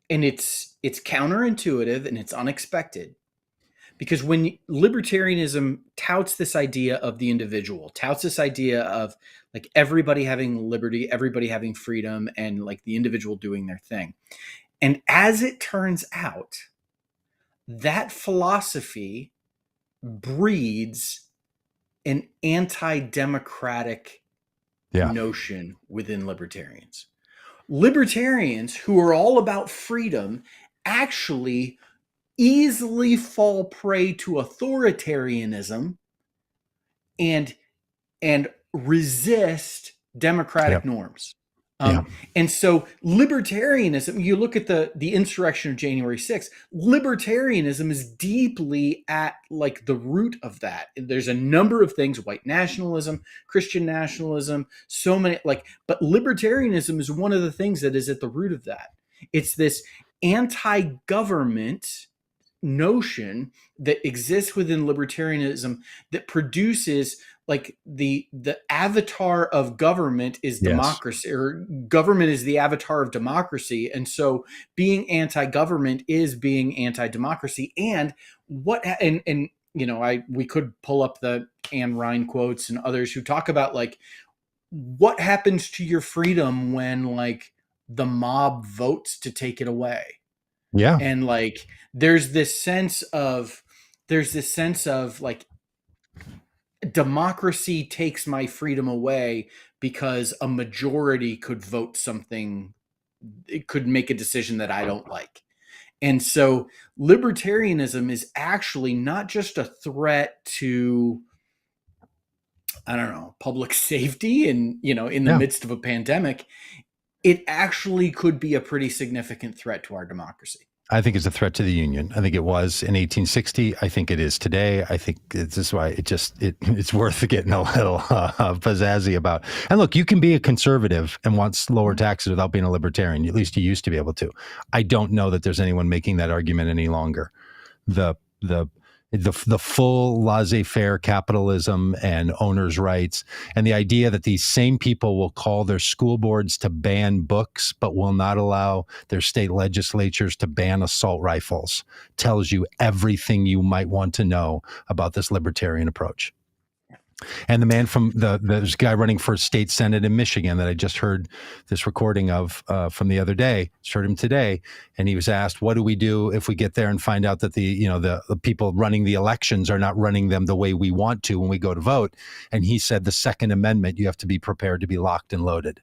and it's counterintuitive and it's unexpected, because when libertarianism touts this idea of the individual, touts this idea of everybody having liberty, everybody having freedom, and the individual doing their thing. And as it turns out, that philosophy breeds an anti-democratic notion within libertarians. Libertarians who are all about freedom actually easily fall prey to authoritarianism and resist democratic norms. And so libertarianism, you look at the insurrection of January 6th, libertarianism is deeply at like the root of that. There's a number of things, white nationalism, Christian nationalism, so many, but libertarianism is one of the things that is at the root of that. It's this anti-government notion that exists within libertarianism that produces like the avatar of government is democracy, or government is the avatar of democracy. And so being anti-government is being anti-democracy. And we could pull up the Anne Ryan quotes and others who talk about like what happens to your freedom when like the mob votes to take it away. Yeah. And like there's this sense of like democracy takes my freedom away because a majority could vote something, it could make a decision that I don't like. And so libertarianism is actually not just a threat to, I don't know, public safety and, in the midst of a pandemic, it actually could be a pretty significant threat to our democracy. I think it's a threat to the Union. I think it was in 1860. I think it is today. I think this is why it's worth getting a little pizzazzy about. And look, you can be a conservative and want lower taxes without being a libertarian. At least you used to be able to. I don't know that there's anyone making that argument any longer. The full laissez-faire capitalism and owners' rights, and the idea that these same people will call their school boards to ban books, but will not allow their state legislatures to ban assault rifles, tells you everything you might want to know about this libertarian approach. And the man from there's a guy running for state senate in Michigan that I just heard this recording of from the other day. Just heard him today, and he was asked, "What do we do if we get there and find out that the people running the elections are not running them the way we want to when we go to vote?" And he said, "The Second Amendment, you have to be prepared to be locked and loaded."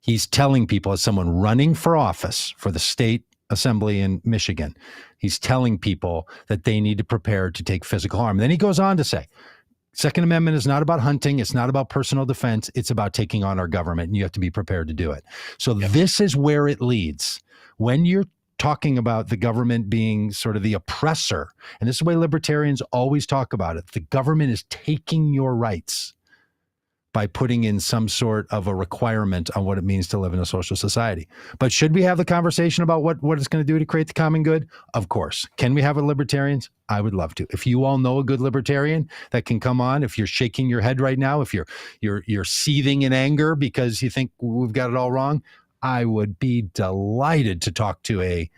He's telling people, as someone running for office for the state assembly in Michigan, he's telling people that they need to prepare to take physical harm. And then he goes on to say, Second Amendment is not about hunting. It's not about personal defense. It's about taking on our government, and you have to be prepared to do it. So this is where it leads. When you're talking about the government being sort of the oppressor, and this is the way libertarians always talk about it, the government is taking your rights by putting in some sort of a requirement on what it means to live in a social society. But should we have the conversation about what it's going to do to create the common good? Of course. Can we have it, libertarians? I would love to. If you all know a good libertarian that can come on, if you're shaking your head right now, if you're seething in anger because you think we've got it all wrong, I would be delighted to talk to a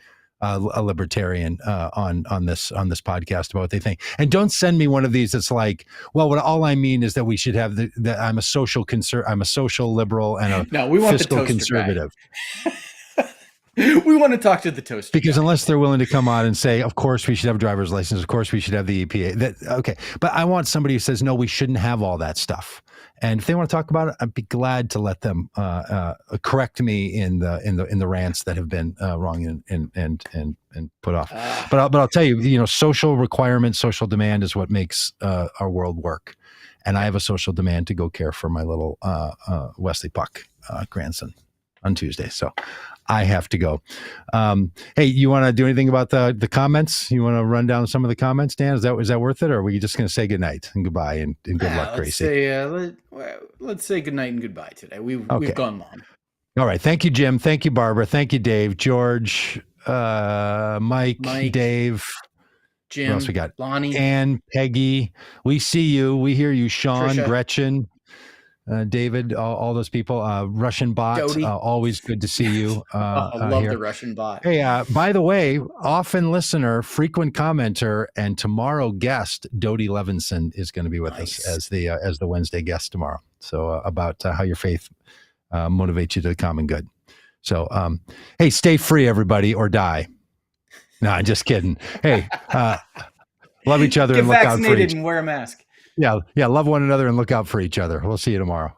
libertarian on this podcast about what they think. And don't send me one of these that's like, well, all I mean is that we should have I'm a social liberal and a fiscal conservative. We want to talk to the toaster because guy. Unless they're willing to come on and say, of course we should have a driver's license, of course we should have the EPA. Okay, but I want somebody who says no, we shouldn't have all that stuff. And if they want to talk about it, I'd be glad to let them correct me in the rants that have been wrong and put off. But I'll tell you, social requirement, social demand is what makes our world work. And I have a social demand to go care for my little Wesley Puck grandson on Tuesday. So I have to go. Hey, you want to do anything about the comments? You want to run down some of the comments, Dan? Is that worth it? Or are we just going to say goodnight and goodbye and good luck, Gracie? Let's say goodnight and goodbye today. We've gone long. All right. Thank you, Jim. Thank you, Barbara. Thank you, Dave, George, Mike, Dave. Jim, what else we got? Lonnie, Ann, Peggy. We see you. We hear you. Sean, Trisha. Gretchen. David, all those people, Russian bot, always good to see you. I love the Russian bot. Hey, by the way, often listener, frequent commenter, and tomorrow guest, Dodie Levinson is going to be with us as the Wednesday guest tomorrow. So about how your faith motivates you to the common good. So, hey, stay free, everybody, or die. No, I'm just kidding. Hey, love each other and look out for each other. And wear a mask. Yeah. Love one another and look out for each other. We'll see you tomorrow.